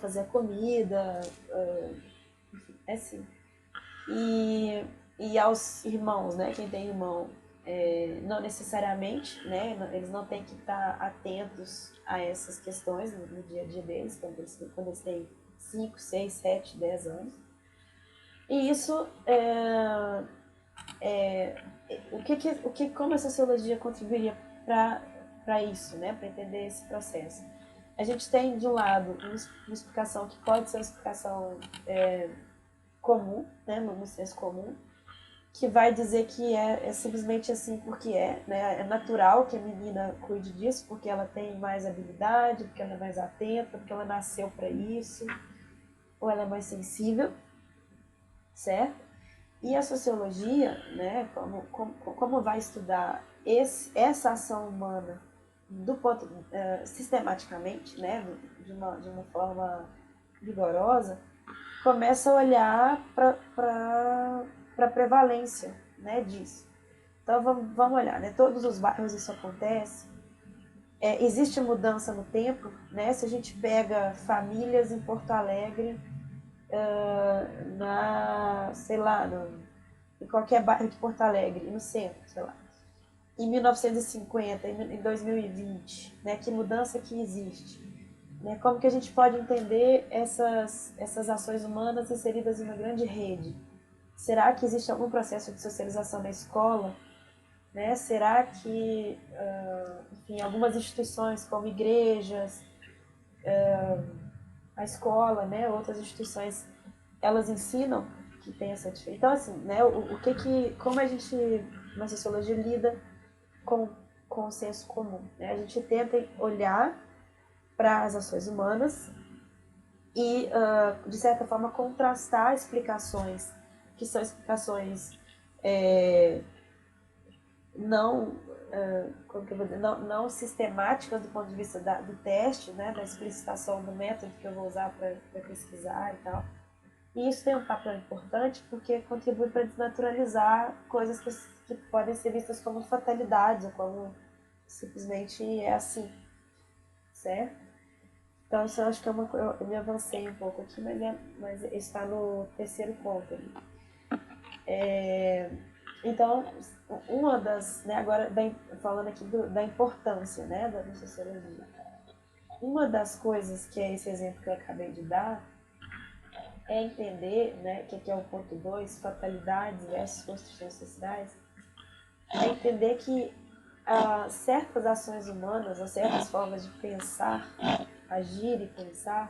fazer a comida, enfim, é assim. E aos irmãos, né? Quem tem irmão, não necessariamente, né? Eles não têm que estar atentos a essas questões no dia a dia deles, quando eles têm 5, 6, 7, 10 anos. E isso, como a sociologia contribuiria para isso, né? Para entender esse processo? A gente tem, de um lado, uma explicação que pode ser uma explicação comum, né, no senso comum, que vai dizer que é simplesmente assim porque né? É natural que a menina cuide disso, porque ela tem mais habilidade, porque ela é mais atenta, porque ela nasceu para isso, ou ela é mais sensível, certo? E a sociologia, né, como vai estudar essa ação humana sistematicamente, né, de uma forma rigorosa, começa a olhar para a prevalência, né, disso. Então vamos olhar, né, todos os bairros isso acontece. Existe mudança no tempo, né? Se a gente pega famílias em Porto Alegre, sei lá, em qualquer bairro de Porto Alegre, no centro, sei lá, em 1950, em 2020, né? Que mudança que existe? Né? Como que a gente pode entender essas ações humanas inseridas em uma grande rede? Será que existe algum processo de socialização na escola? Né? Será que, enfim, algumas instituições como igrejas, a escola, né? Outras instituições, elas ensinam que tem essa diferença? Então, assim, né? Como a gente, na sociologia, lida com o senso comum? Né? A gente tenta olhar para as ações humanas e, de certa forma, contrastar explicações que são explicações como que eu vou dizer, não sistemáticas do ponto de vista do teste, né, da explicitação do método que eu vou usar para pesquisar e tal. E isso tem um papel importante porque contribui para desnaturalizar coisas que podem ser vistas como fatalidades ou como simplesmente é assim, certo? Então isso eu acho que eu me avancei um pouco aqui, mas está no terceiro ponto ali. Então, uma das, né, agora falando aqui da importância, né, da sociologia, uma das coisas que é esse exemplo que eu acabei de dar é entender, né, que é o ponto 2, fatalidades versus construções sociais, é entender que certas ações humanas ou certas formas de pensar, agir e pensar,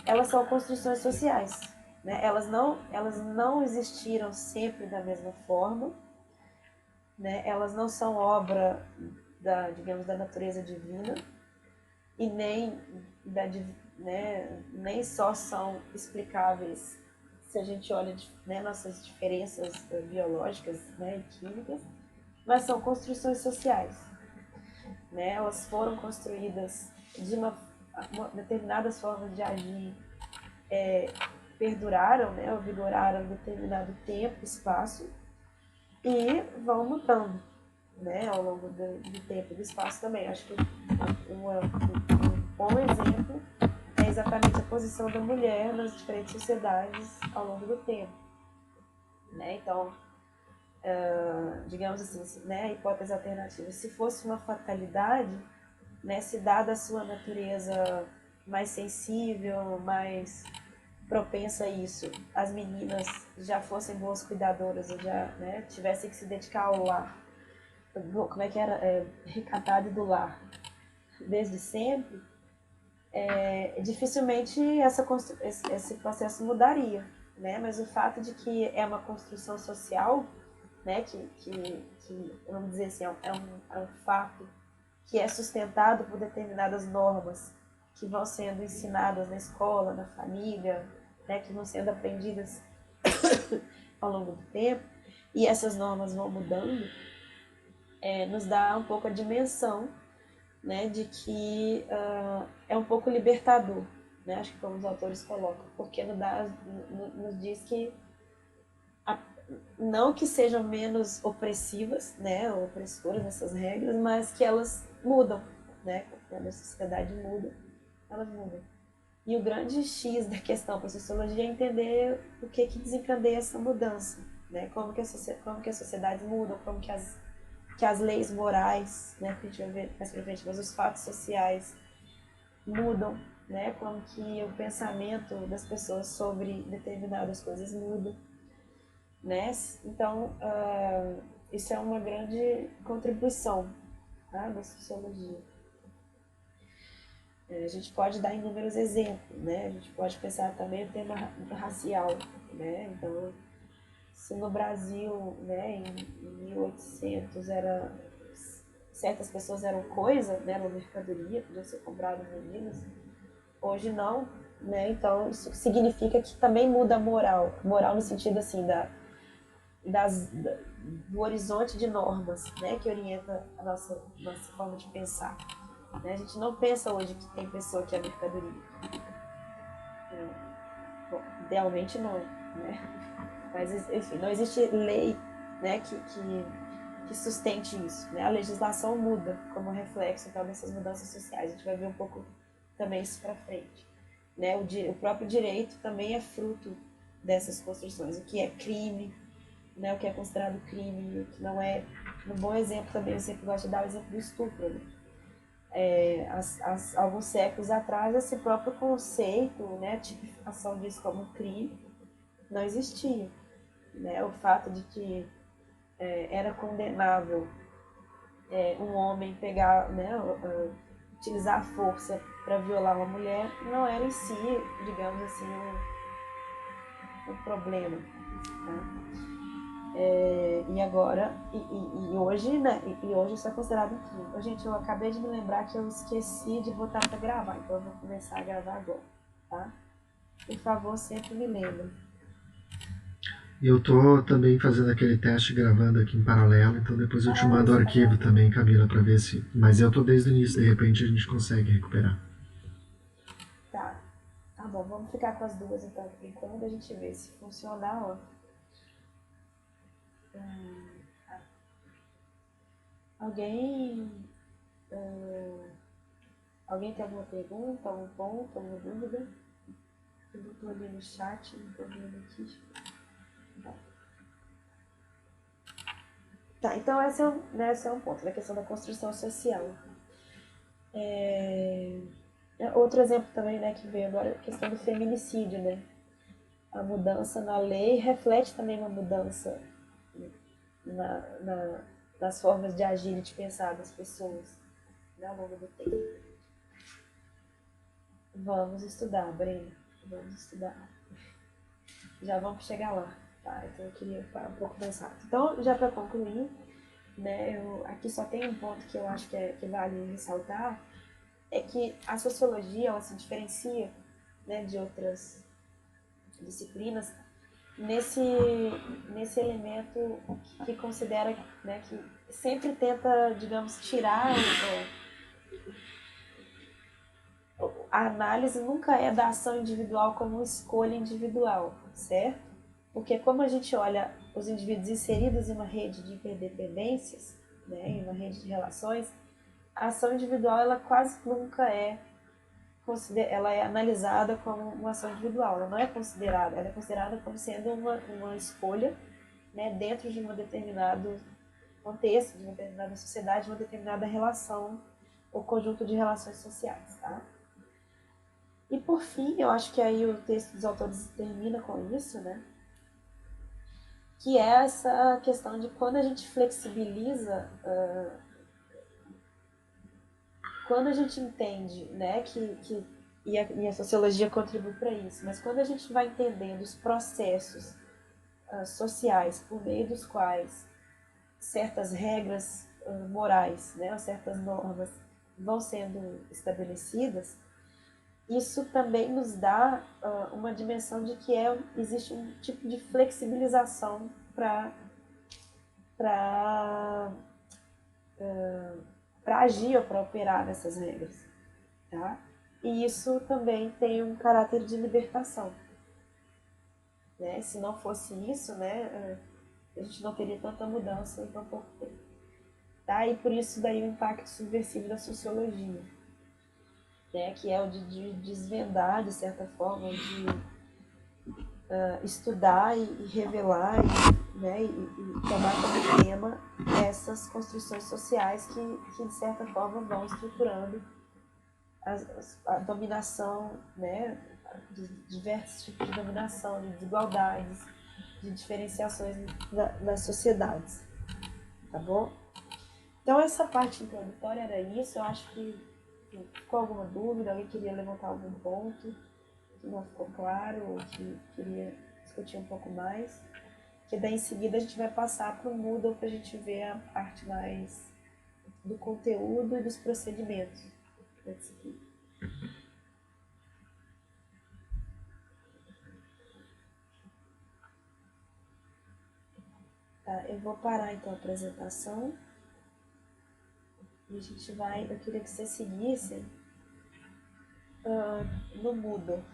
elas são construções sociais. Né? Elas não existiram sempre da mesma forma, né? Elas não são obra digamos, da natureza divina e nem só são explicáveis se a gente olha, né, nossas diferenças biológicas, né, e químicas, mas são construções sociais. Né? Elas foram construídas de determinadas formas de agir, perduraram, né, ou vigoraram determinado tempo, espaço, e vão mudando, né, ao longo do tempo e do espaço também. Acho que um bom exemplo é exatamente a posição da mulher nas diferentes sociedades ao longo do tempo. Né? Então, digamos assim, né, a hipótese alternativa, se fosse uma fatalidade, né, se dada a sua natureza mais sensível, mais propensa a isso, as meninas já fossem boas cuidadoras ou já, né, tivessem que se dedicar ao lar, como é que era? Recatado do lar, desde sempre, dificilmente esse processo mudaria, né? Mas o fato de que é uma construção social, né, que vamos dizer assim, é um fato que é sustentado por determinadas normas que vão sendo ensinadas na escola, na família, né, que vão sendo aprendidas ao longo do tempo, e essas normas vão mudando, nos dá um pouco a dimensão, né, de que é um pouco libertador, né, acho que como os autores colocam, porque nos diz que não que sejam menos opressivas, né, ou opressoras essas regras, mas que elas mudam, né, quando a sociedade muda, elas mudam. E o grande X da questão para a sociologia é entender o que desencadeia essa mudança, né? Como que as sociedades mudam, como que as leis morais, né, que a gente vai ver mais pra frente, mas os fatos sociais mudam, né? Como que o pensamento das pessoas sobre determinadas coisas muda, né? Então, isso é uma grande contribuição, tá, da sociologia. A gente pode dar inúmeros exemplos, né? A gente pode pensar também no tema racial, né? Então, se no Brasil, né, em 1800 certas pessoas eram coisa, né, uma mercadoria, podia ser comprada em Minas, hoje não, né? Então isso significa que também muda a moral no sentido assim do horizonte de normas, né, que orienta a nossa forma de pensar. Né? A gente não pensa hoje que tem pessoa que é mercadoria. Bom, idealmente não, né? Mas, enfim, não existe lei, né, que sustente isso. Né? A legislação muda como reflexo então, dessas mudanças sociais. A gente vai ver um pouco também isso para frente. Né? O próprio direito também é fruto dessas construções. O que é crime, né? O que é considerado crime, o que não é. Um bom exemplo também, eu sempre gosto de dar o exemplo do estupro. Né? Alguns séculos atrás, esse próprio conceito, né, a tipificação disso como crime, não existia. Né? O fato de que era condenável um homem pegar, né, utilizar a força para violar uma mulher, não era em si, digamos assim, um problema. Tá? E agora, e hoje, né, e hoje isso é considerado um crime. Gente, eu acabei de me lembrar que eu esqueci de botar para gravar, então eu vou começar a gravar agora, tá? Por favor, sempre me lembre. Eu tô também fazendo aquele teste gravando aqui em paralelo, então depois eu te mando o arquivo também, Camila, para ver se... Mas eu tô desde o início, de repente a gente consegue recuperar. Tá bom, vamos ficar com as duas então, enquanto a gente vê se funcionar, ó. Alguém tem alguma pergunta, algum ponto, alguma dúvida? Eu estou ali no chat, não estou vendo aqui. Tá, então esse é um ponto, da questão da construção social. Outro exemplo também, né, que veio agora, a questão do feminicídio, né? A mudança na lei reflete também uma mudança nas formas de agir e de pensar das pessoas, né, ao longo do tempo. Vamos estudar, Breno. Vamos estudar. Já vamos chegar lá, tá? Então eu queria falar um pouco mais rápido. Então, já para concluir, né, aqui só tem um ponto que eu acho que vale ressaltar, é que a sociologia, ela se diferencia, né, de outras disciplinas nesse elemento que considera, né, que sempre tenta, digamos, tirar a análise nunca é da ação individual como escolha individual, certo? Porque como a gente olha os indivíduos inseridos em uma rede de interdependências, né, em uma rede de relações, a ação individual ela quase nunca ela é analisada como uma ação individual, ela não é considerada, ela é considerada como sendo uma escolha, né, dentro de um determinado contexto, de uma determinada sociedade, de uma determinada relação ou conjunto de relações sociais, tá? E por fim, eu acho que aí o texto dos autores termina com isso, né? Que é essa questão de quando a gente flexibiliza, quando a gente entende, né, e a sociologia contribui para isso, mas quando a gente vai entendendo os processos sociais por meio dos quais certas regras morais, né, ou certas normas vão sendo estabelecidas, isso também nos dá uma dimensão de que existe um tipo de flexibilização para agir ou para operar nessas regras. Tá? E isso também tem um caráter de libertação. Né? Se não fosse isso, né, a gente não teria tanta mudança em tão pouco tempo. Tá? E por isso daí o impacto subversivo da sociologia. Né, que é o de desvendar, de certa forma, de estudar e revelar né, e tomar como tema essas construções sociais que de certa forma, vão estruturando a dominação, né, de diversos tipos de dominação, de desigualdades, de diferenciações das sociedades. Tá bom? Então, essa parte introdutória era isso. Eu acho que Ficou alguma dúvida? Alguém queria levantar algum ponto que não ficou claro ou que queria discutir um pouco mais? Que daí em seguida a gente vai passar para o Moodle para a gente ver a parte mais do conteúdo e dos procedimentos da disciplina. Tá, eu vou parar então a apresentação e a gente vai. Eu queria que você seguisse no Moodle.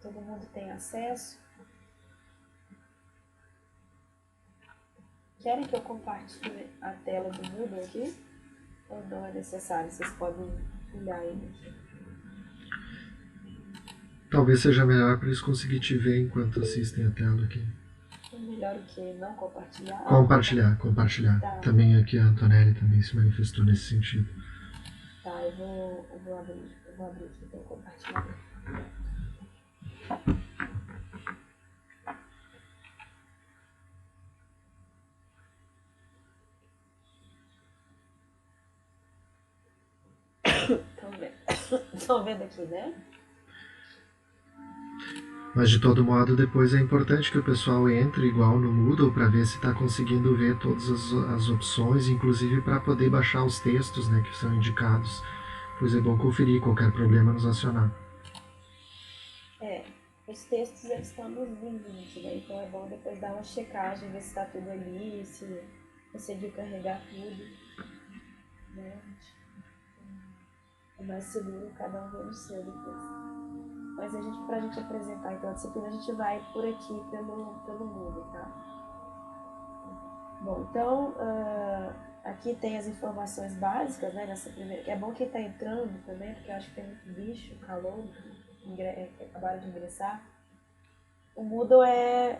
Todo mundo tem acesso? Querem que eu compartilhe a tela do Moodle aqui? Ou não é necessário? Vocês podem olhar ele. Talvez seja melhor para eles conseguirem te ver enquanto assistem a tela aqui. É melhor o que? Não compartilhar? Compartilhar. Tá. Também aqui a Antonelli também se manifestou nesse sentido. Tá, eu vou abrir aqui para compartilhar. Estão vendo aqui, né? Mas de todo modo, depois é importante que o pessoal entre igual no Moodle para ver se está conseguindo ver todas as opções, inclusive para poder baixar os textos, né, que são indicados. Pois é bom conferir, qualquer problema nos acionar. Os textos eles estão nos links, né? Então é bom depois dar uma checagem, ver se está tudo ali, se conseguiu carregar tudo, né? É mais seguro cada um ver o seu depois. Mas pra gente apresentar então a disciplina, a gente vai por aqui pelo Moodle, tá? Bom, então aqui tem as informações básicas, né? Nessa primeira. É bom quem está entrando também, porque eu acho que tem muito bicho, calor, que acabaram de ingressar. O Moodle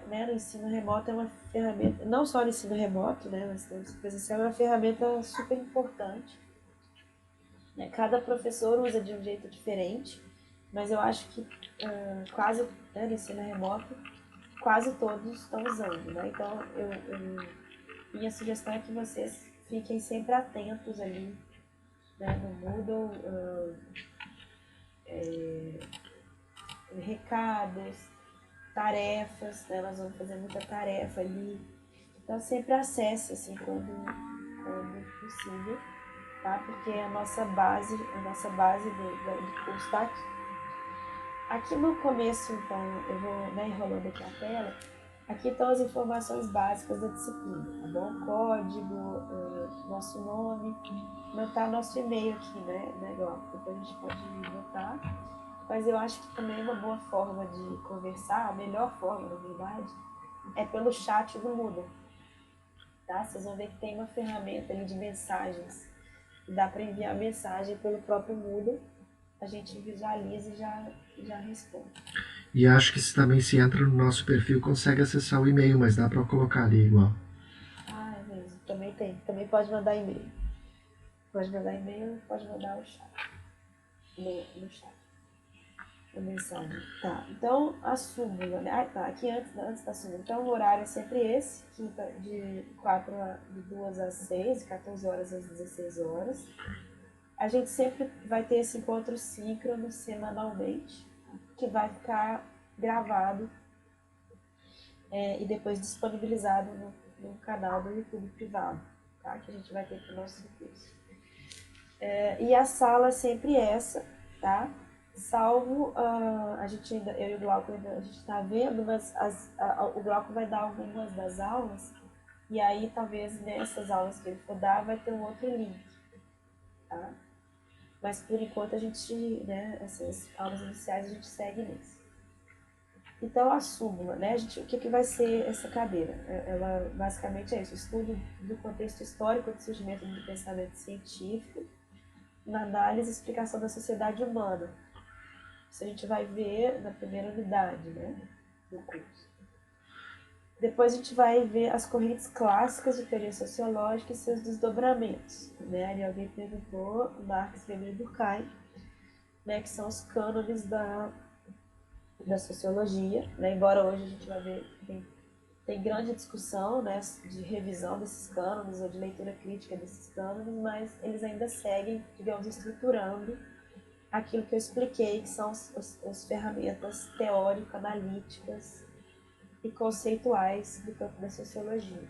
no ensino remoto é uma ferramenta, não só no ensino remoto, né? Mas no ensino presencial é uma ferramenta super importante. Cada professor usa de um jeito diferente, mas eu acho que no ensino remoto, quase todos estão usando, né? Então, minha sugestão é que vocês fiquem sempre atentos ali, né, no Moodle, recados, tarefas, né? Nós vamos fazer muita tarefa ali. Então, sempre acesse, assim, quando possível. Tá? Porque a nossa base do curso está aqui. Aqui no começo, então, eu vou enrolando aqui a tela. Aqui estão as informações básicas da disciplina, tá bom? Código, nosso nome, notar nosso e-mail aqui, né, Glauco? Depois a gente pode notar. Mas eu acho que também uma boa forma de conversar, a melhor forma, na verdade, é pelo chat do Moodle. Tá? Vocês vão ver que tem uma ferramenta ali de mensagens. Dá para enviar mensagem pelo próprio Moodle, a gente visualiza e já responde. E acho que também se entra no nosso perfil consegue acessar o e-mail, mas dá para colocar ali igual. Ah, é mesmo. Também tem. Também pode mandar e-mail. Pode mandar e-mail, pode mandar o chat. No chat. A mensagem. Tá, então a súmula, né? Aqui antes da súmula. Então o horário é sempre esse, quinta de 2 às 6, 14 horas às 16 horas. A gente sempre vai ter esse encontro síncrono semanalmente, que vai ficar gravado e depois disponibilizado no canal do YouTube privado, tá? Que a gente vai ter para o nosso curso. E a sala é sempre essa, tá? Salvo, eu e o Glauco a gente está vendo, mas o Glauco vai dar algumas das aulas, e aí talvez nessas aulas que ele for dar vai ter um outro link, tá? Mas por enquanto a gente, né, essas aulas iniciais a gente segue nisso. Então a súmula, né, o que vai ser essa cadeira? Ela basicamente é isso, estudo do contexto histórico do surgimento do pensamento científico, na análise e explicação da sociedade humana. Isso a gente vai ver na primeira unidade, né, do curso. Depois a gente vai ver as correntes clássicas de teoria sociológica e seus desdobramentos, né? E alguém perguntou, Marx, Weber e Durkheim, né, que são os cânones da sociologia, né? Embora hoje a gente vai ver que tem tem grande discussão, né, de revisão desses cânones ou de leitura crítica desses cânones, mas eles ainda seguem, digamos, estruturando aquilo que eu expliquei, que são as ferramentas teórico-analíticas e conceituais do campo da sociologia.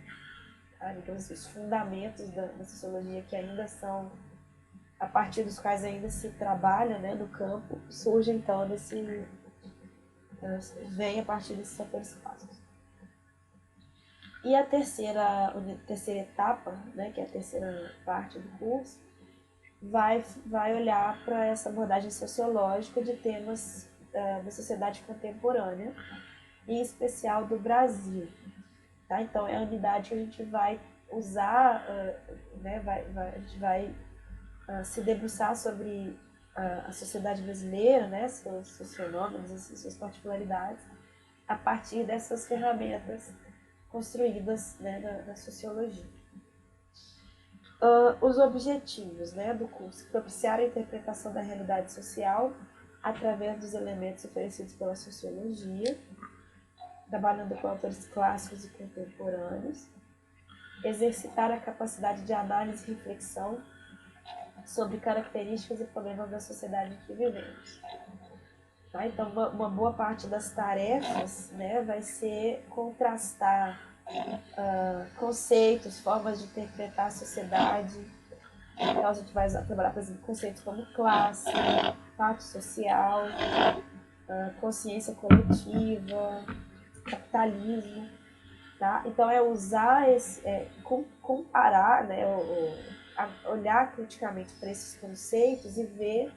Tá? Então, os fundamentos da sociologia que ainda são, a partir dos quais ainda se trabalha, né, no campo, surgem então vem a partir desses autores clássicos. E a terceira etapa, né, que é a terceira parte do curso, vai olhar para essa abordagem sociológica de temas da sociedade contemporânea, em especial do Brasil. Tá? Então, é a unidade que a gente vai usar, né, a gente vai se debruçar sobre a sociedade brasileira, né, seus fenômenos, suas particularidades, a partir dessas ferramentas construídas, né, da sociologia. Os objetivos, né, do curso: propiciar a interpretação da realidade social através dos elementos oferecidos pela sociologia, trabalhando com autores clássicos e contemporâneos, exercitar a capacidade de análise e reflexão sobre características e problemas da sociedade em que vivemos. Tá? Então, uma boa parte das tarefas, né, vai ser contrastar conceitos, formas de interpretar a sociedade. Então, a gente vai trabalhar, por exemplo, conceitos como classe, pacto social, consciência coletiva, capitalismo. Tá? Então, é usar comparar, né, olhar criticamente para esses conceitos e ver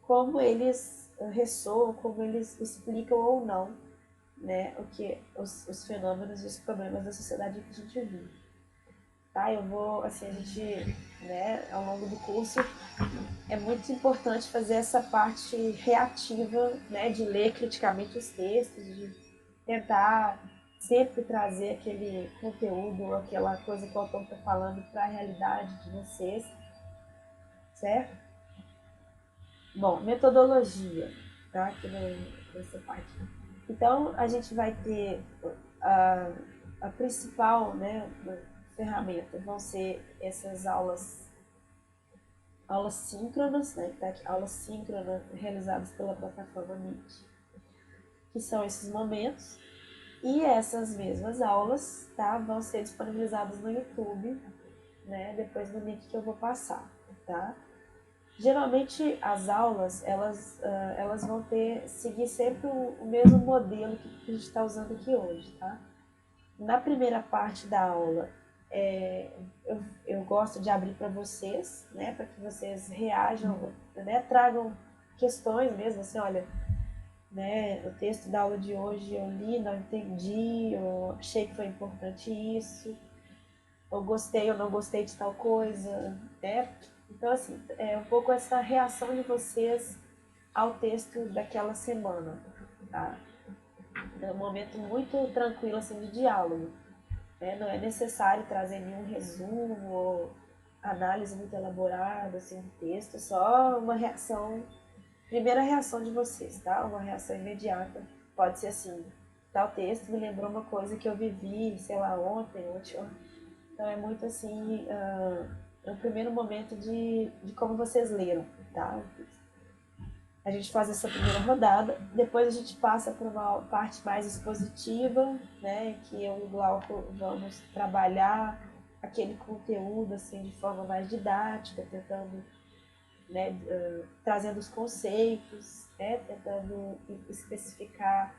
como eles ressoam, como eles explicam ou não, né, os fenômenos e os problemas da sociedade que a gente vive. Tá? Eu vou, assim, a gente, né, ao longo do curso, é muito importante fazer essa parte reativa, né, de ler criticamente os textos, de tentar sempre trazer aquele conteúdo, aquela coisa que o autor está falando para a realidade de vocês, certo? Bom, metodologia, tá? Aqui nessa parte. Então, a gente vai ter a principal, né, ferramenta, vão ser essas aulas síncronas, né? Tá aqui, aulas síncronas realizadas pela plataforma Meet, que são esses momentos. E essas mesmas aulas, tá, vão ser disponibilizadas no YouTube, né, depois do link que eu vou passar, tá? Geralmente as aulas, elas vão seguir sempre o mesmo modelo que a gente está usando aqui hoje, tá? Na primeira parte da aula, eu gosto de abrir para vocês, né, para que vocês reajam, né, tragam questões mesmo, assim, olha, né, o texto da aula de hoje eu li, não entendi, eu achei que foi importante isso, eu gostei ou não gostei de tal coisa, né? Então, assim, é um pouco essa reação de vocês ao texto daquela semana, tá? É um momento muito tranquilo, assim, de diálogo, né? Não é necessário trazer nenhum resumo ou análise muito elaborada, assim, do texto, é só uma reação. Primeira reação de vocês, tá? Uma reação imediata. Pode ser assim: tal texto me lembrou uma coisa que eu vivi, sei lá, ontem. Então é muito assim, é o primeiro momento de como vocês leram, tá? A gente faz essa primeira rodada, depois a gente passa para uma parte mais expositiva, né? Que eu e o Glauco vamos trabalhar aquele conteúdo assim de forma mais didática, tentando, né, trazendo os conceitos, né, tentando especificar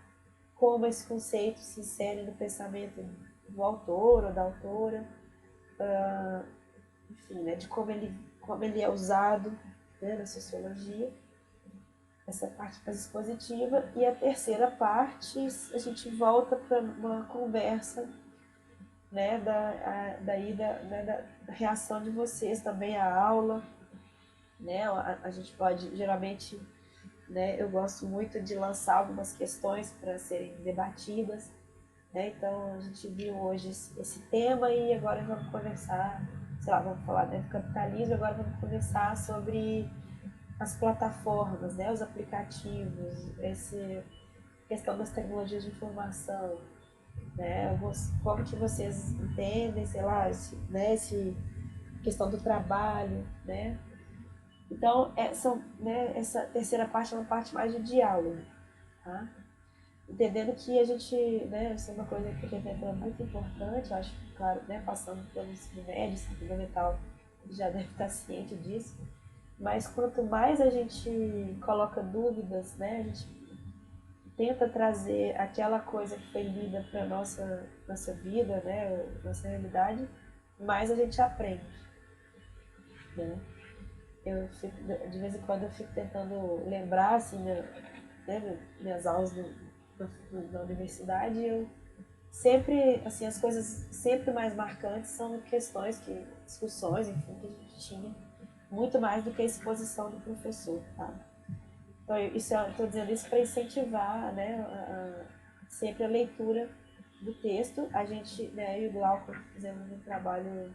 como esses conceitos se inserem no pensamento do autor ou da autora, enfim, né, de como ele é usado, né, na sociologia. Essa parte mais expositiva. E a terceira parte, a gente volta para uma conversa, né, da reação de vocês também à aula. Né, a gente pode, geralmente, né, eu gosto muito de lançar algumas questões para serem debatidas, né, então a gente viu hoje esse tema e agora vamos conversar, sei lá, vamos falar, né, do capitalismo, agora vamos conversar sobre as plataformas, né, os aplicativos, essa questão das tecnologias de informação, né? Como que vocês entendem, sei lá, esse questão do trabalho, né? Então, essa terceira parte é uma parte mais de diálogo, tá? Entendendo que a gente, né, isso é uma coisa que é muito importante, eu acho que, claro, né, passando pelo ensino médio, ensino fundamental, já deve estar ciente disso, mas quanto mais a gente coloca dúvidas, né, a gente tenta trazer aquela coisa que foi lida para nossa vida, né, nossa realidade, mais a gente aprende, né? De vez em quando eu fico tentando lembrar, assim, né, minhas aulas na universidade, eu sempre, assim, as coisas sempre mais marcantes são discussões, enfim, que a gente tinha, muito mais do que a exposição do professor, tá? Então, eu estou dizendo isso para incentivar, né, sempre a leitura do texto. A gente, né, eu e o Glauco fizemos um trabalho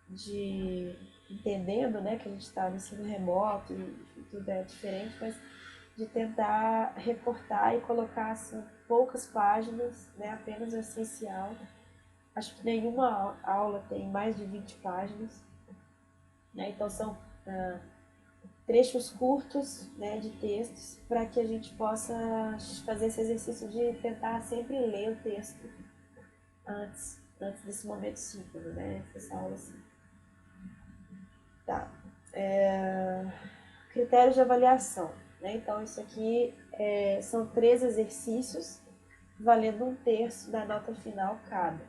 de entendendo, né, que a gente está no ensino remoto e tudo é diferente, mas de tentar recortar e colocar assim, poucas páginas, né, apenas o essencial. Acho que nenhuma aula tem mais de 20 páginas, né, então são trechos curtos, né, de textos para que a gente possa fazer esse exercício de tentar sempre ler o texto antes desse momento síncrono, né, dessa aula assim. Tá. Critérios de avaliação, né? Então, isso aqui são 3 exercícios, valendo 1/3 da nota final cada.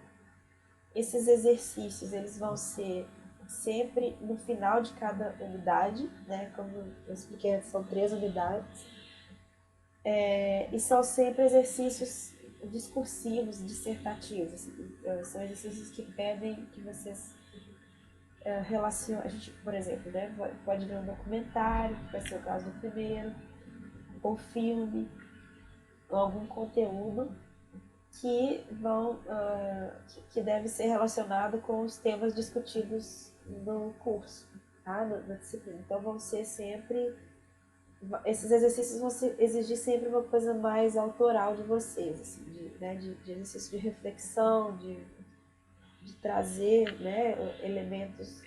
Esses exercícios, eles vão ser sempre no final de cada unidade, né? Como eu expliquei, são 3 unidades. E são sempre exercícios discursivos, dissertativos. São exercícios que pedem que vocês relacionem. A gente, por exemplo, né, pode ver um documentário, que vai ser o caso do primeiro, ou filme, ou algum conteúdo que deve ser relacionado com os temas discutidos no curso, tá? Na disciplina. Então vão ser sempre, esses exercícios vão exigir sempre uma coisa mais autoral de vocês, assim, de exercício de reflexão, de trazer, né, elementos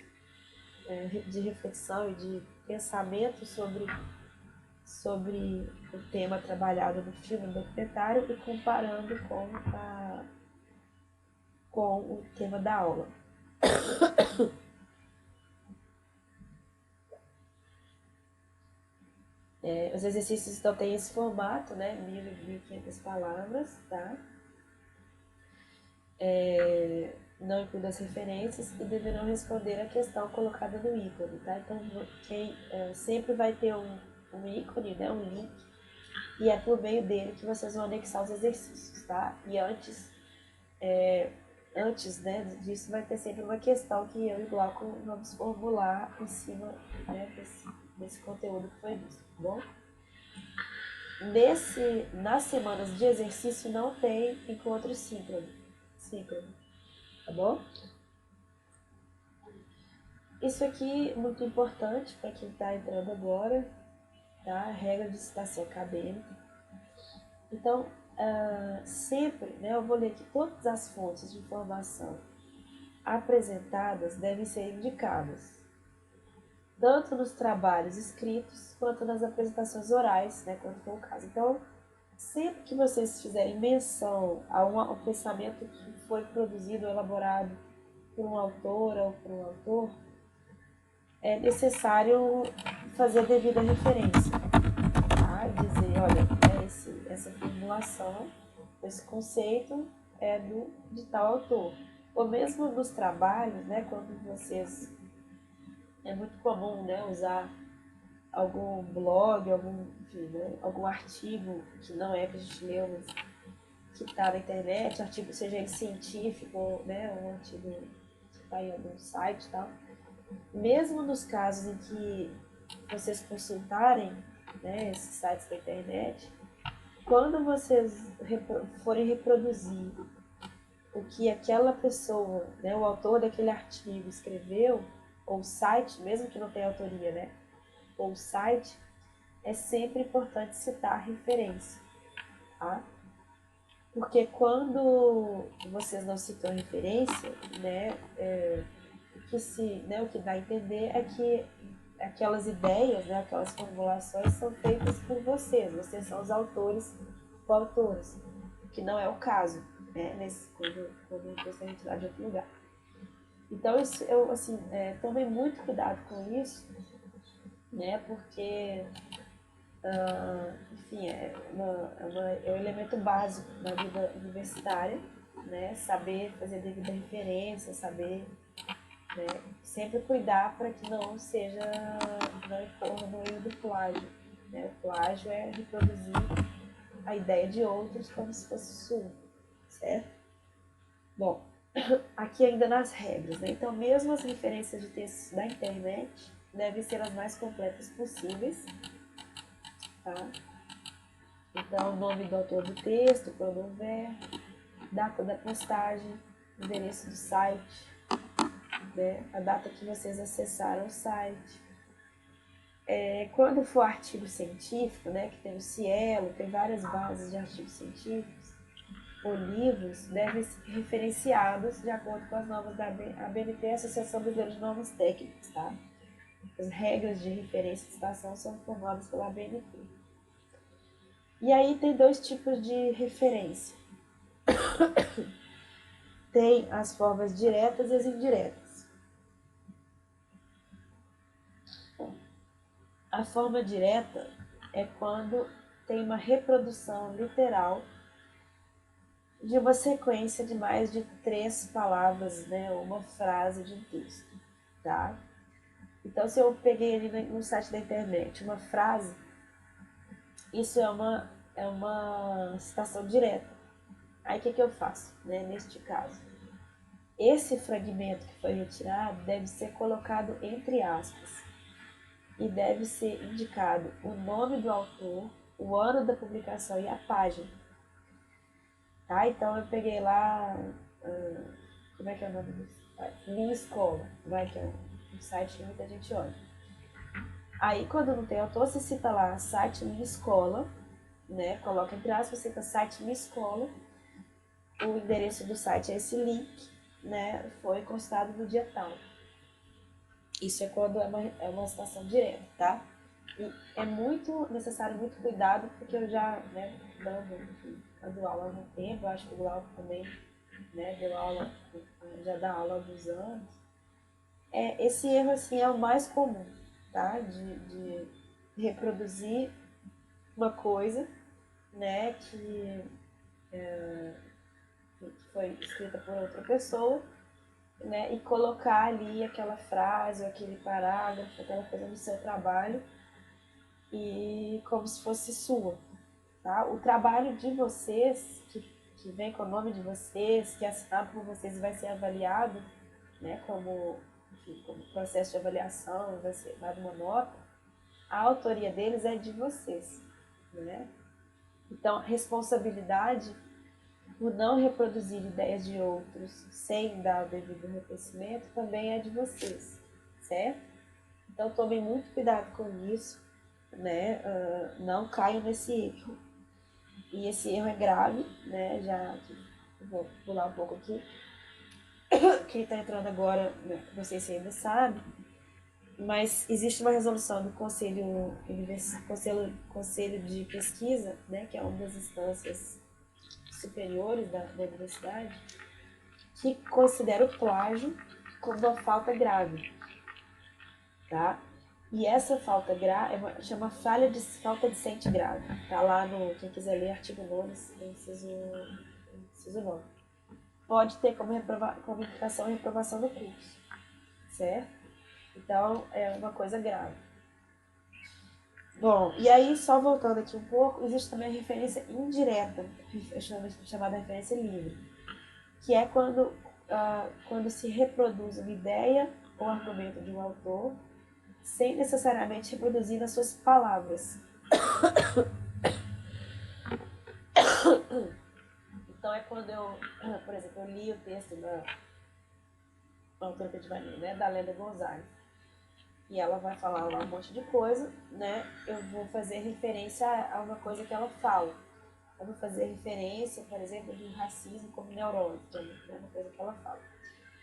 de reflexão e de pensamento sobre o tema trabalhado no filme, no documentário, e comparando com o tema da aula. Os exercícios então têm esse formato, né, 1.500 palavras, tá? Não inclui as referências e deverão responder a questão colocada no ícone, tá? Então, sempre vai ter um ícone, né, um link, e é por meio dele que vocês vão anexar os exercícios, tá? E antes né, disso vai ter sempre uma questão que eu e o Glauco vamos formular em cima, né, desse conteúdo que foi visto, tá bom? Nas semanas de exercício não tem encontro síncrono, tá bom? Isso aqui é muito importante para quem está entrando agora, tá? Regra de citação acadêmica. Então, sempre, né, eu vou ler aqui todas as fontes de informação apresentadas devem ser indicadas, tanto nos trabalhos escritos quanto nas apresentações orais, né, quando for o caso. Então, sempre que vocês fizerem menção a um pensamento que foi produzido ou elaborado por uma autora ou por um autor, é necessário fazer a devida referência, tá? Dizer, olha, essa formulação, esse conceito é de tal autor. Ou mesmo nos trabalhos, né, quando vocês... É muito comum, né, usar algum blog, enfim, né, algum artigo que não é que a gente leu, mas que está na internet, artigo seja ele científico, né, um artigo que está em algum site e tal. Mesmo nos casos em que vocês consultarem, né, esses sites da internet, quando vocês forem reproduzir o que aquela pessoa, né, o autor daquele artigo escreveu, ou o site, mesmo que não tenha autoria, né, ou o site, é sempre importante citar a referência, tá? Porque quando vocês não citam referência, né, o que dá a entender é que aquelas ideias, né, aquelas formulações são feitas por vocês são os autores ou autores, que não é o caso, né, quando você é retirado de outro lugar. Então, isso, eu, assim, tomei muito cuidado com isso, né, porque, enfim, é um elemento básico na vida universitária, né, saber fazer devida referência, saber, né, sempre cuidar para que não incorra no erro do plágio, né. O plágio é reproduzir a ideia de outros como se fosse sua, certo? Bom, aqui ainda nas regras, né? Então, mesmo as referências de textos da internet devem ser as mais completas possíveis, tá? Então, nome do autor do texto, pronome verbo, data da postagem, endereço do site, né? A data que vocês acessaram o site. Quando for artigo científico, né, que tem o Cielo, tem várias bases de artigos científicos, ou livros, devem ser referenciados de acordo com as normas da ABNT, Associação Brasileira de Normas Técnicas, tá? As regras de referência de citação são formadas pela ABNT. E aí tem dois tipos de referência. Tem as formas diretas e as indiretas. A forma direta é quando tem uma reprodução literal de uma sequência de mais de 3 palavras, né, uma frase de um texto, tá? Então, se eu peguei ali no site da internet uma frase, isso é uma citação direta. Aí, o que eu faço, né, neste caso? Esse fragmento que foi retirado deve ser colocado entre aspas e deve ser indicado o nome do autor, o ano da publicação e a página. Tá? Então eu peguei lá, como é que é o nome do site? Minha Escola, que é um site que muita gente olha. Aí quando não tem autor, você cita lá site Minha Escola, né? Coloca entre aspas, você cita site Minha Escola, o endereço do site é esse link, né? Foi constado no dia tal. Isso é quando é uma citação direta, tá? E é muito necessário, muito cuidado, porque eu já, né, dando aula há algum tempo, eu acho que o Glauco também, né, deu aula, já dá aula há alguns anos. Esse erro, assim, é o mais comum, tá? De reproduzir uma coisa, né, que foi escrita por outra pessoa, né, e colocar ali aquela frase, aquele parágrafo, aquela coisa no seu trabalho, e como se fosse sua, tá? O trabalho de vocês, que vem com o nome de vocês, que é assinado por vocês e vai ser avaliado, né, como processo de avaliação, vai ser dado uma nota, a autoria deles é de vocês, né? Então, responsabilidade por não reproduzir ideias de outros sem dar o devido reconhecimento também é de vocês, certo? Então tomem muito cuidado com isso, né? Não caiam nesse erro. E esse erro é grave, né? Já vou pular um pouco aqui. Quem está entrando agora, não sei se ainda sabe, mas existe uma resolução do Conselho de Pesquisa, né? Que é uma das instâncias superiores da universidade, que considera o plágio como uma falta grave, tá? E essa falta grave chama falta de ciente grave, tá lá no, quem quiser ler, artigo 9, inciso 9. Pode ter como implicação e reprovação no curso, certo? Então, é uma coisa grave. Bom, e aí, só voltando aqui um pouco, existe também a referência indireta, chamada referência livre, que é quando se reproduz uma ideia ou argumento de um autor sem necessariamente reproduzir nas suas palavras. Então, é quando eu, por exemplo, eu li o texto da autora que a gente né, da Lélia Gonzalez, e ela vai falar lá um monte de coisa, né? Eu vou fazer referência a uma coisa que ela fala. Eu vou fazer referência, por exemplo, do racismo como neurose, que é uma coisa que ela fala.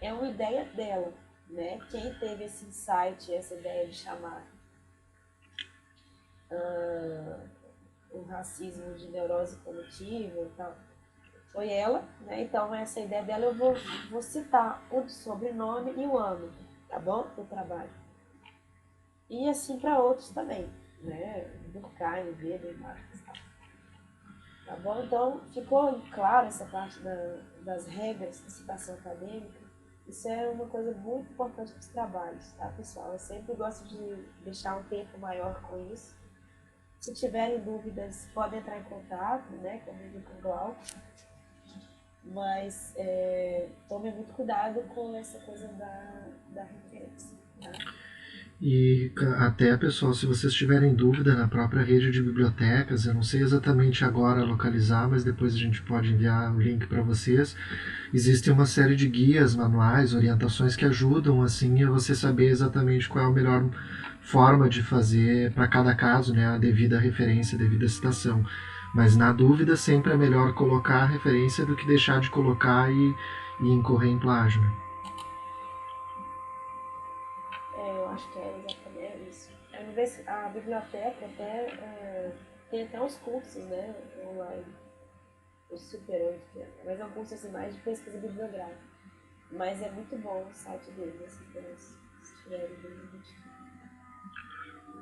É uma ideia dela, né? Quem teve esse insight, essa ideia de chamar o racismo de neurose coletiva e tal, foi ela, né? Então, essa ideia dela eu vou citar o sobrenome e o ano, tá bom? Do trabalho. E assim para outros também, né? Durkheim, Weber, Marx, tá bom? Então, ficou claro essa parte das regras de citação acadêmica. Isso é uma coisa muito importante para os trabalhos, tá, pessoal? Eu sempre gosto de deixar um tempo maior com isso. Se tiverem dúvidas, podem entrar em contato, né, comigo e com o Glauco. Mas tome muito cuidado com essa coisa da referência, tá? E até, pessoal, se vocês tiverem dúvida na própria rede de bibliotecas, eu não sei exatamente agora localizar, mas depois a gente pode enviar o link para vocês. Existe uma série de guias, manuais, orientações que ajudam assim a você saber exatamente qual é a melhor forma de fazer para cada caso, né, a devida referência, a devida citação. Mas na dúvida sempre é melhor colocar a referência do que deixar de colocar e incorrer em plágio, né? Eu acho que é exatamente isso. A biblioteca tem até uns cursos, né, online, o Super 8, mas é um curso assim, mais de pesquisa bibliográfica. Mas é muito bom o site deles, assim, se tiverem dúvida.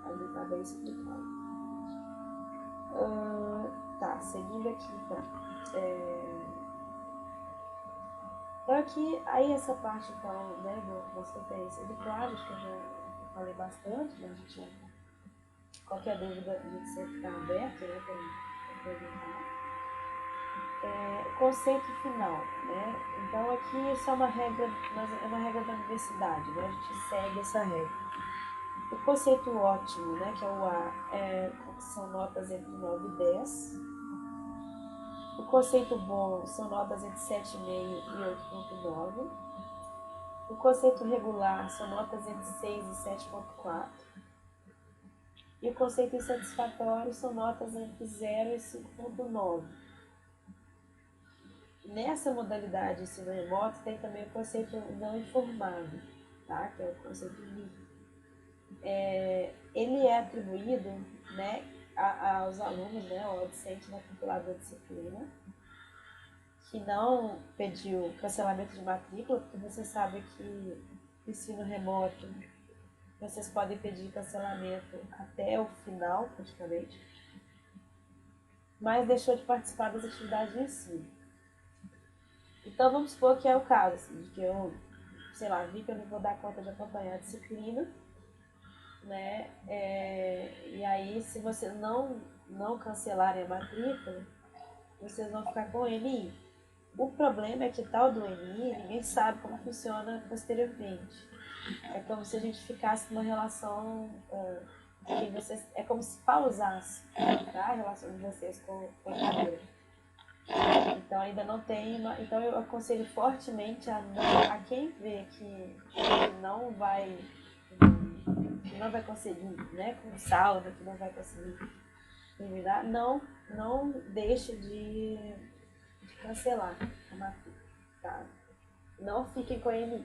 Ali está bem explicado. Tá, seguindo aqui então. Então aqui, aí essa parte então, né, das referências do plágio, que eu já falei bastante, né, a gente, qualquer dúvida a gente sempre está aberto, né, para perguntar. Conceito final, né? Então aqui isso é uma regra, mas é uma regra da universidade, né? A gente segue essa regra. O conceito ótimo, né, que é o A, são notas entre 9 e 10. O conceito bom são notas entre 7,5 e 8,9. O conceito regular são notas entre 6 e 7,4. E o conceito insatisfatório são notas entre 0 e 5,9. Nessa modalidade de ensino remoto tem também o conceito não informado, tá? Que é o conceito livre. Ele é atribuído, né, aos alunos, né, ao docente matriculado da disciplina, que não pediu cancelamento de matrícula, porque você sabe que no ensino remoto vocês podem pedir cancelamento até o final, praticamente, mas deixou de participar das atividades de ensino. Então vamos supor que é o caso, assim, de que eu, sei lá, vi que eu não vou dar conta de acompanhar a disciplina, né? E aí, se vocês não cancelarem a matrícula, vocês vão ficar com o NI. O problema é que tal do NI, ninguém sabe como funciona posteriormente. É como se a gente ficasse numa relação que vocês, é como se pausasse, tá? A relação de vocês com a cadeira. Então ainda não tem então eu aconselho fortemente a quem vê que não vai conseguir, né, com salva, que não vai conseguir terminar, não deixe de cancelar a matrícula, tá? Não fiquem com a MI.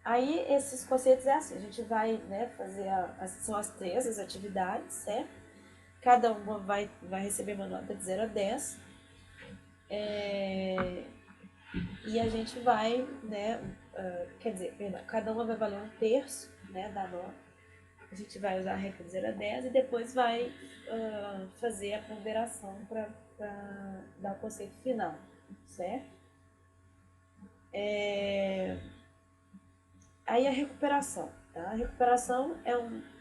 Aí esses conceitos é assim, a gente vai, né, fazer são as 3 as atividades, certo? Cada uma vai receber uma nota de 0 a 10. E a gente vai, né, cada uma vai valer 1/3, né, da nota. A gente vai usar a regra de 0 a 10 e depois vai fazer a ponderação para dar o conceito final, certo? Aí a recuperação, tá? A recuperação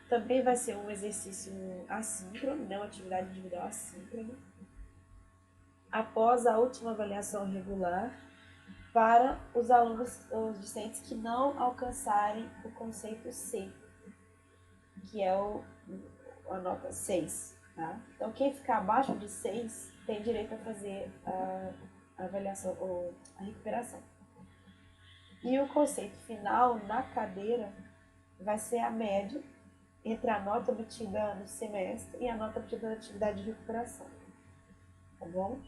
também vai ser um exercício assíncrono, né? Uma atividade individual assíncrona, após a última avaliação regular, para os alunos, os discentes que não alcançarem o conceito C, que é a nota 6, tá? Então, quem ficar abaixo de 6 tem direito a fazer a avaliação ou a recuperação. E o conceito final na cadeira vai ser a média entre a nota obtida no semestre e a nota obtida na atividade de recuperação. Tá bom?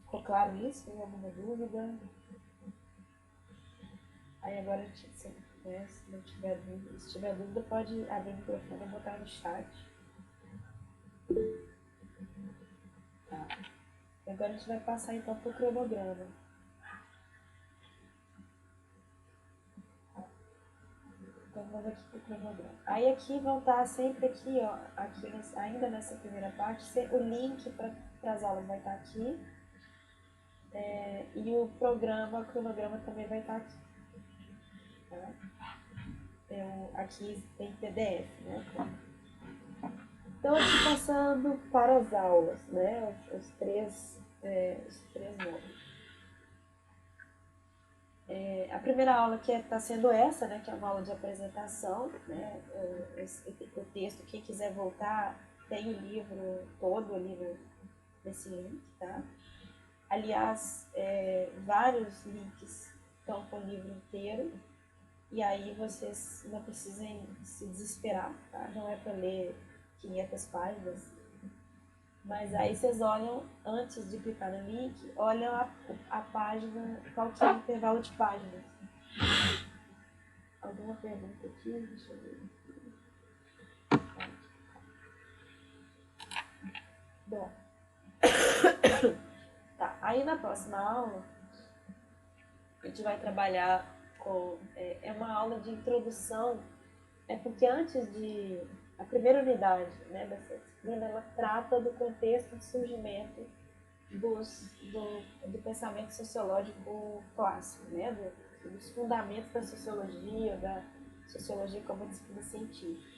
Ficou claro isso? Tem alguma dúvida? Aí agora, né, se não tiver dúvida, se tiver dúvida, pode abrir o microfone e botar no chat. Tá. E agora a gente vai passar então para o cronograma. Então vamos aqui para o cronograma. Aí aqui vão estar sempre aqui, ó, aqui ainda nessa primeira parte, o link para as aulas vai estar aqui. E o cronograma também vai estar aqui. Tá? Aqui tem PDF, né? Então, aqui passando para as aulas, né? Os três módulos. A primeira aula que está sendo essa, né? Que é uma aula de apresentação, né? O texto, quem quiser voltar, tem o livro todo, o livro nesse link, tá? Aliás, vários links estão com o livro inteiro. E aí vocês não precisem se desesperar, tá? Não é para ler 500 páginas. Mas aí vocês olham, antes de clicar no link, olham a página, qual que é o intervalo de páginas. Alguma pergunta aqui? Deixa eu ver. Bom. Tá, aí na próxima aula, a gente vai trabalhar com... É uma aula de introdução, porque antes de... A primeira unidade, né, dessa disciplina, ela trata do contexto de surgimento do pensamento sociológico clássico, né, dos fundamentos da sociologia como disciplina científica.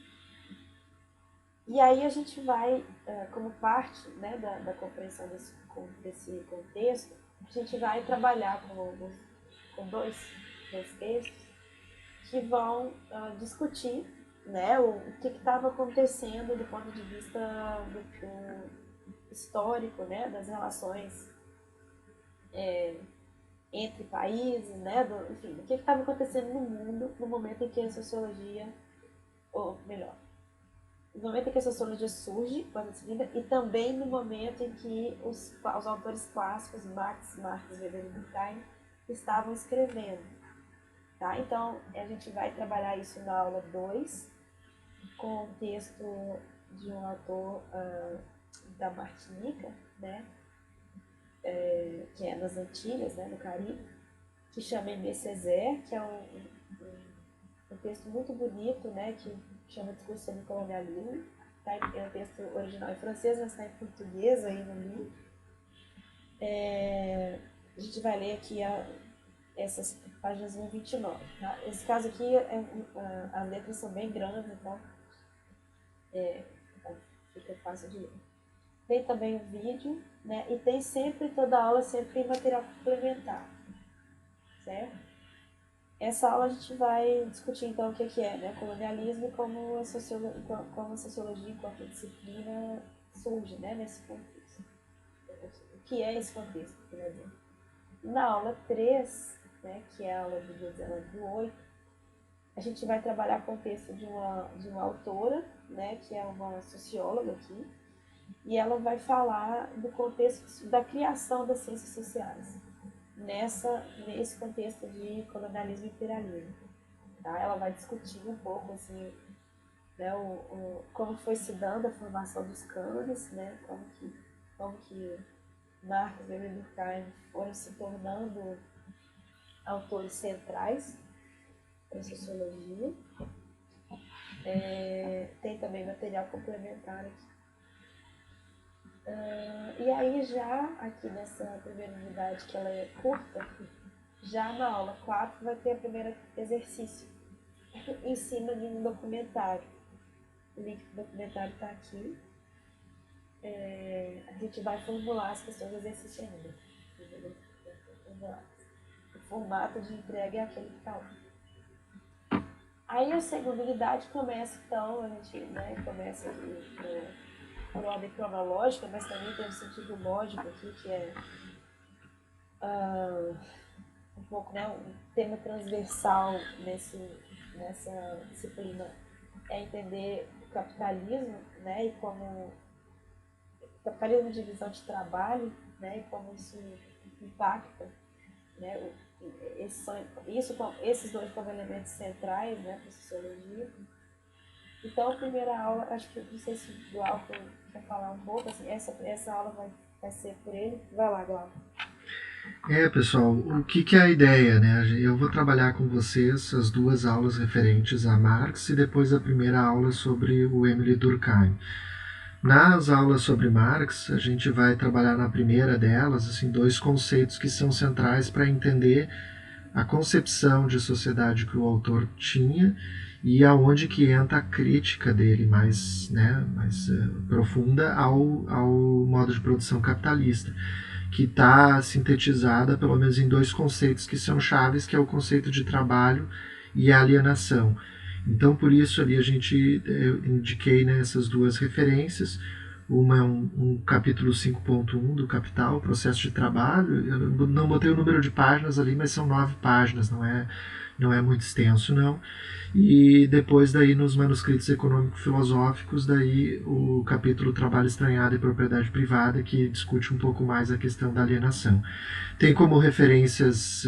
E aí a gente vai, como parte, né, da compreensão desse contexto, a gente vai trabalhar com dois textos que vão discutir, né, o que estava acontecendo do ponto de vista do histórico, né, das relações entre países, né, enfim, o que estava acontecendo no mundo no momento em que a sociologia, ou melhor, no momento em que a sociologia surge, e também no momento em que os autores clássicos, Marx, Weber e Durkheim, estavam escrevendo. Tá? Então, a gente vai trabalhar isso na aula 2, com o texto de um autor da Martinica, né? Que é nas Antilhas, né? No Caribe, que chama Aimé Césaire, que é um texto muito bonito, né? Que chama Discurso sobre Colonialismo. Tá? É um texto original em francês, mas está em português aí no livro. A gente vai ler aqui essas páginas 1 e 29. Tá? Esse caso aqui, as letras são bem grandes, então fica fácil de ler. Tem também o vídeo, né? E tem sempre, toda aula, sempre material complementar, certo? Essa aula a gente vai discutir então o que é, né? Colonialismo e como a sociologia enquanto disciplina surge, né? Nesse contexto. O que é esse contexto, por exemplo? Na aula 3, né? Que é a aula do dia 19/8, a gente vai trabalhar com o texto de uma autora, né, que é uma socióloga aqui, e ela vai falar do contexto da criação das ciências sociais, nesse contexto de colonialismo e imperialismo. Tá? Ela vai discutir um pouco assim, né, como foi se dando a formação dos cânones, né, como que Marx, Weber e Durkheim foram se tornando autores centrais para a sociologia. Tem também material complementar aqui. E aí já aqui nessa primeira unidade, que ela é curta, já na aula 4 vai ter o primeiro exercício em cima de um documentário. O link do documentário está aqui. A gente vai formular as questões do exercício ainda. O formato de entrega é aquele que está lá. Aí a segunda unidade começa, então, a gente, né, começa aqui por ordem cronológica, mas também tem um sentido lógico aqui, que é um pouco, né, um tema transversal nessa disciplina é entender o capitalismo, né, e como o capitalismo de divisão de trabalho, né, e como isso impacta, né, esses dois como elementos centrais, né, para a sociologia. Então, a primeira aula, acho que, não sei se o Glauco quer falar um pouco, assim, essa aula vai ser por ele. Vai lá, Glauco. Pessoal, o que é a ideia, né? Eu vou trabalhar com vocês as duas aulas referentes a Marx e depois a primeira aula sobre o Émile Durkheim. Nas aulas sobre Marx, a gente vai trabalhar na primeira delas, assim, dois conceitos que são centrais para entender a concepção de sociedade que o autor tinha e aonde que entra a crítica dele mais profunda ao modo de produção capitalista, que está sintetizada pelo menos em dois conceitos que são chaves, que é o conceito de trabalho e a alienação. Então, por isso ali eu indiquei, né, essas duas referências. Uma é um capítulo 5.1 do Capital, Processo de Trabalho. Eu não botei o número de páginas ali, mas são 9 páginas, não é muito extenso, não. E depois daí nos manuscritos econômico-filosóficos, daí o capítulo Trabalho Estranhado e Propriedade Privada, que discute um pouco mais a questão da alienação. Tem como referências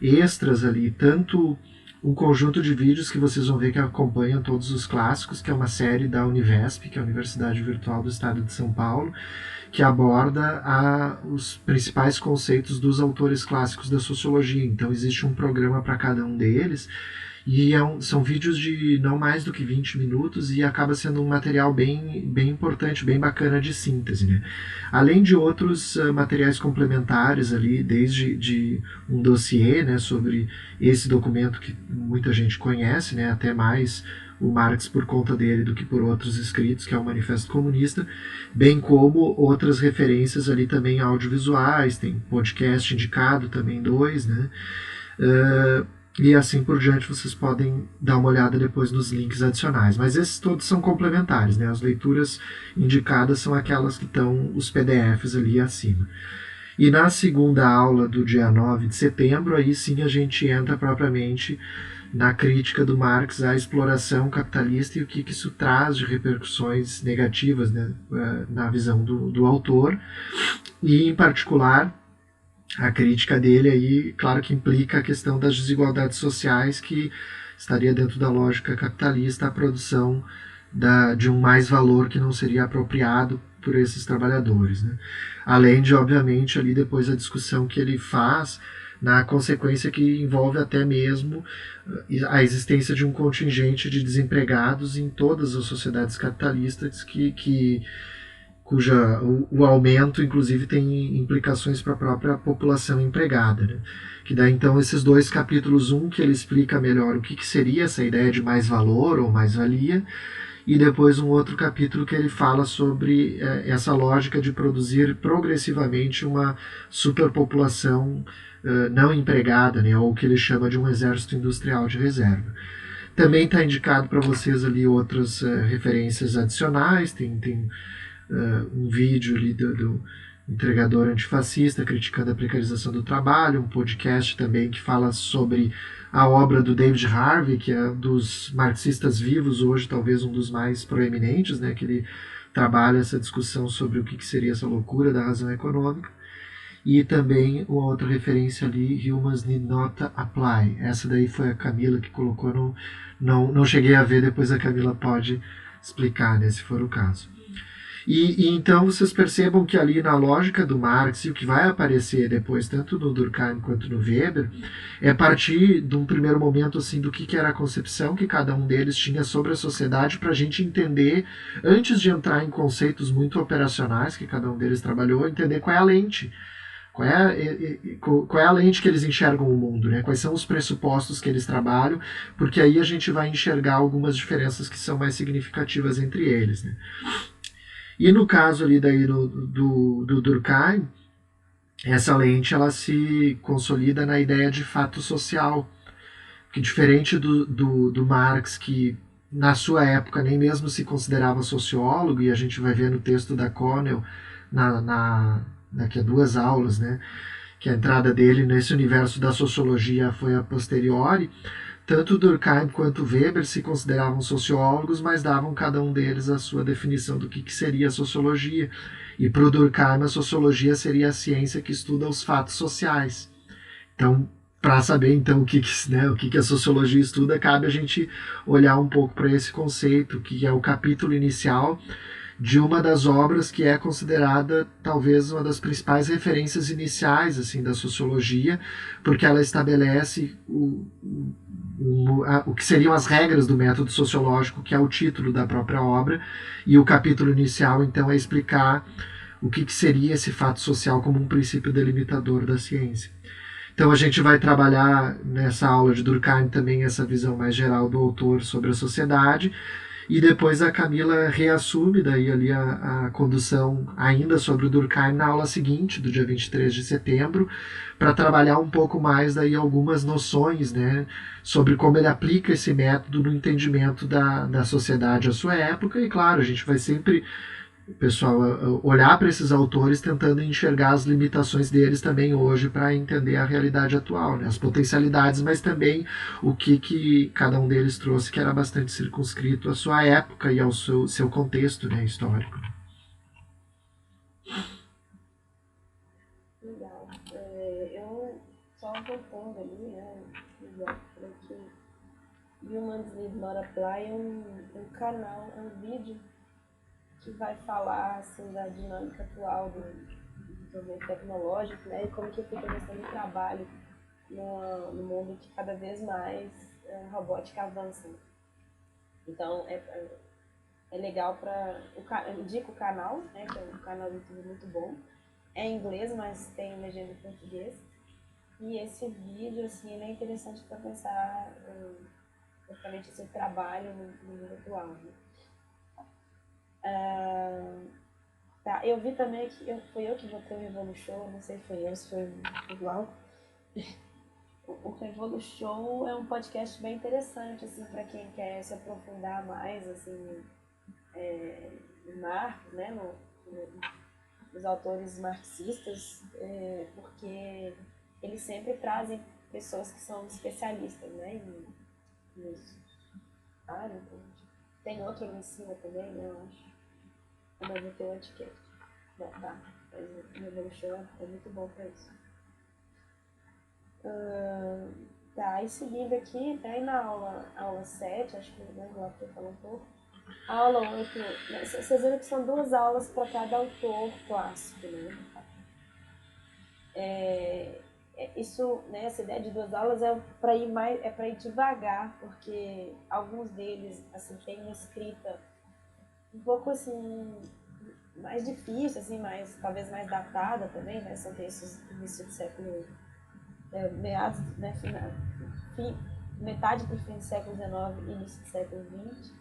extras ali, tanto um conjunto de vídeos que vocês vão ver que acompanham todos os clássicos, que é uma série da Univesp, que é a Universidade Virtual do Estado de São Paulo, que aborda os principais conceitos dos autores clássicos da sociologia. Então existe um programa para cada um deles, e são vídeos de não mais do que 20 minutos e acaba sendo um material bem importante, bem bacana de síntese, né? Além de outros materiais complementares ali, desde um dossiê, né, sobre esse documento que muita gente conhece, né, até mais o Marx por conta dele do que por outros escritos, que é o Manifesto Comunista, bem como outras referências ali também audiovisuais, tem podcast indicado também 2, né? E assim por diante, vocês podem dar uma olhada depois nos links adicionais. Mas esses todos são complementares, né? As leituras indicadas são aquelas que estão os PDFs ali acima. E na segunda aula do dia 9 de setembro, aí sim a gente entra propriamente na crítica do Marx à exploração capitalista e o que isso traz de repercussões negativas, né, na visão do autor. E, em particular, a crítica dele aí, claro que implica a questão das desigualdades sociais, que estaria dentro da lógica capitalista a produção de um mais-valor que não seria apropriado por esses trabalhadores, né? Além de, obviamente, ali depois a discussão que ele faz na consequência que envolve até mesmo a existência de um contingente de desempregados em todas as sociedades capitalistas cuja o aumento, inclusive, tem implicações para a própria população empregada, né? Que dá, então, esses dois capítulos, que ele explica melhor o que seria essa ideia de mais-valor ou mais-valia, e depois um outro capítulo que ele fala sobre essa lógica de produzir progressivamente uma superpopulação não empregada, né? Ou o que ele chama de um exército industrial de reserva. Também está indicado para vocês ali outras referências adicionais, tem um vídeo ali do entregador antifascista criticando a precarização do trabalho, um podcast também que fala sobre a obra do David Harvey, que é um dos marxistas vivos hoje, talvez um dos mais proeminentes, né, que ele trabalha essa discussão sobre o que seria essa loucura da razão econômica. E também uma outra referência ali, Humans Need Not Apply. Essa daí foi a Camila que colocou, não cheguei a ver, depois a Camila pode explicar, né, se for o caso. E então vocês percebam que ali na lógica do Marx, e o que vai aparecer depois, tanto no Durkheim quanto no Weber, é partir de um primeiro momento assim, do que era a concepção que cada um deles tinha sobre a sociedade, para a gente entender, antes de entrar em conceitos muito operacionais que cada um deles trabalhou, entender qual é a lente. Qual é a lente que eles enxergam o mundo, né? Quais são os pressupostos que eles trabalham, porque aí a gente vai enxergar algumas diferenças que são mais significativas entre eles, né? E no caso ali daí do Durkheim, essa lente ela se consolida na ideia de fato social, que diferente do Marx, que na sua época nem mesmo se considerava sociólogo, e a gente vai ver no texto da Connell daqui a 2 aulas, né, que a entrada dele nesse universo da sociologia foi a posteriori, tanto Durkheim quanto Weber se consideravam sociólogos, mas davam cada um deles a sua definição do que seria a sociologia. E para o Durkheim, a sociologia seria a ciência que estuda os fatos sociais. Então, para saber então o que a sociologia estuda, cabe a gente olhar um pouco para esse conceito, que é o capítulo inicial de uma das obras que é considerada talvez uma das principais referências iniciais assim da sociologia, porque ela estabelece o que seriam as regras do método sociológico, que é o título da própria obra, e o capítulo inicial então é explicar o que seria esse fato social como um princípio delimitador da ciência. Então a gente vai trabalhar nessa aula de Durkheim também essa visão mais geral do autor sobre a sociedade, e depois a Camila reassume daí ali a condução ainda sobre o Durkheim na aula seguinte, do dia 23 de setembro, para trabalhar um pouco mais daí algumas noções, né, sobre como ele aplica esse método no entendimento da sociedade à sua época. E claro, a gente vai sempre, pessoal, olhar para esses autores tentando enxergar as limitações deles também hoje para entender a realidade atual, né? As potencialidades, mas também o que cada um deles trouxe, que era bastante circunscrito à sua época e ao seu contexto, né, histórico. Legal. Eu só voltando ali, né, que Humans Need Not Apply é um canal, é um vídeo que vai falar assim, da dinâmica atual do desenvolvimento tecnológico, né, e como que fica a questão do trabalho no mundo que cada vez mais a robótica avança. Então é legal para... Indico o canal, né, que é um canal do YouTube muito bom. É em inglês, mas tem legenda em português. E esse vídeo, assim, ele é interessante para pensar praticamente esse trabalho no mundo atual, né? Tá, eu vi também que foi eu que botei o Revolution, não sei se foi eu, se foi igual. O Revolution é um podcast bem interessante, assim, para quem quer se aprofundar mais, assim, no Marx, né, nos autores marxistas, porque eles sempre trazem pessoas que são especialistas, né, nisso. Tem outro ali em cima também, né, eu acho. Mas eu tenho um etiqueta. Bom, tá. Mas o Revolution é muito bom pra isso. Tá, e seguindo aqui, daí na aula 7, acho que o Glauco falou um pouco. A aula 8, né, vocês viram que são 2 aulas para cada autor clássico, né? Isso, né, essa ideia de 2 aulas é para ir devagar, porque alguns deles assim, têm uma escrita um pouco assim mais difícil, assim, talvez mais datada também, né? São textos do início do século, meados, né, metade para o fim do século XIX e início do século XX,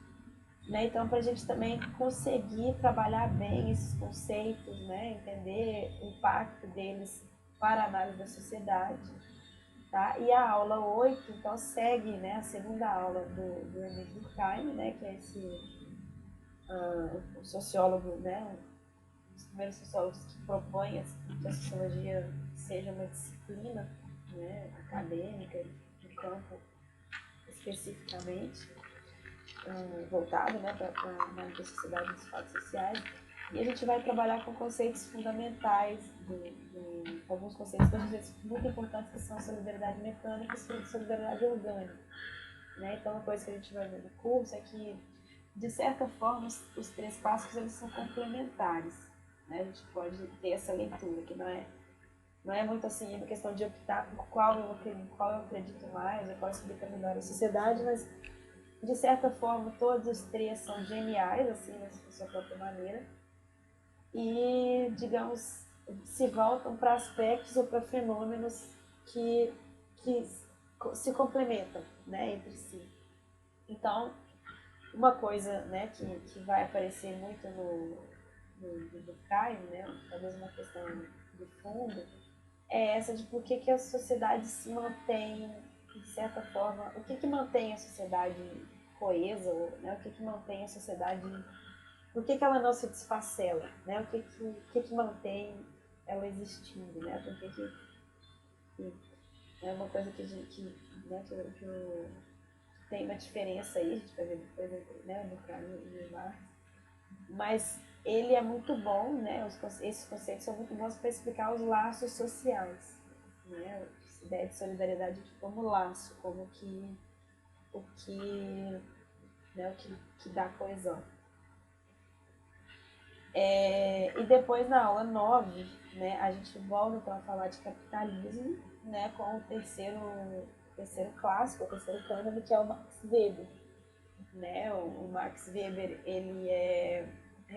né? Então, para a gente também conseguir trabalhar bem esses conceitos, né, entender o impacto deles para a análise da sociedade, tá? E a aula 8, então, segue, né, a segunda aula do Emile Durkheim, né, que é esse o sociólogo, né, um dos primeiros sociólogos que propõe que a sociologia seja uma disciplina, né, acadêmica, de campo especificamente, voltada, né, para a análise da sociedade e dos fatos sociais. E a gente vai trabalhar com conceitos fundamentais, alguns conceitos muito importantes, que são a solidariedade mecânica e a solidariedade orgânica, né? Então, uma coisa que a gente vai ver no curso é que, de certa forma, os 3 passos eles são complementares, né? A gente pode ter essa leitura, que não é muito assim uma questão de optar por qual eu acredito mais, ou qual explica melhor a sociedade, mas, de certa forma, todos os 3 são geniais, assim, na sua própria maneira, e, digamos, se voltam para aspectos ou para fenômenos que se complementam, né, entre si. Então, uma coisa, né, que vai aparecer muito no Durkheim, né, talvez uma questão de fundo, é essa de por que a sociedade se mantém, de certa forma, o que mantém a sociedade coesa, né, o que mantém a sociedade, por que ela não se desfacela, né, o que mantém ela existindo, né, por que E é uma coisa que, né, que tem uma diferença aí, a gente vai ver depois, né, no caminho e o Marx. Mas ele é muito bom, né, esses conceitos são muito bons para explicar os laços sociais, né, a ideia de solidariedade como laço, como que o que dá coesão. E depois na aula 9, né, a gente volta para falar de capitalismo, né, com o terceiro clássico, o terceiro cânone, que é o Max Weber. Né? O Max Weber, ele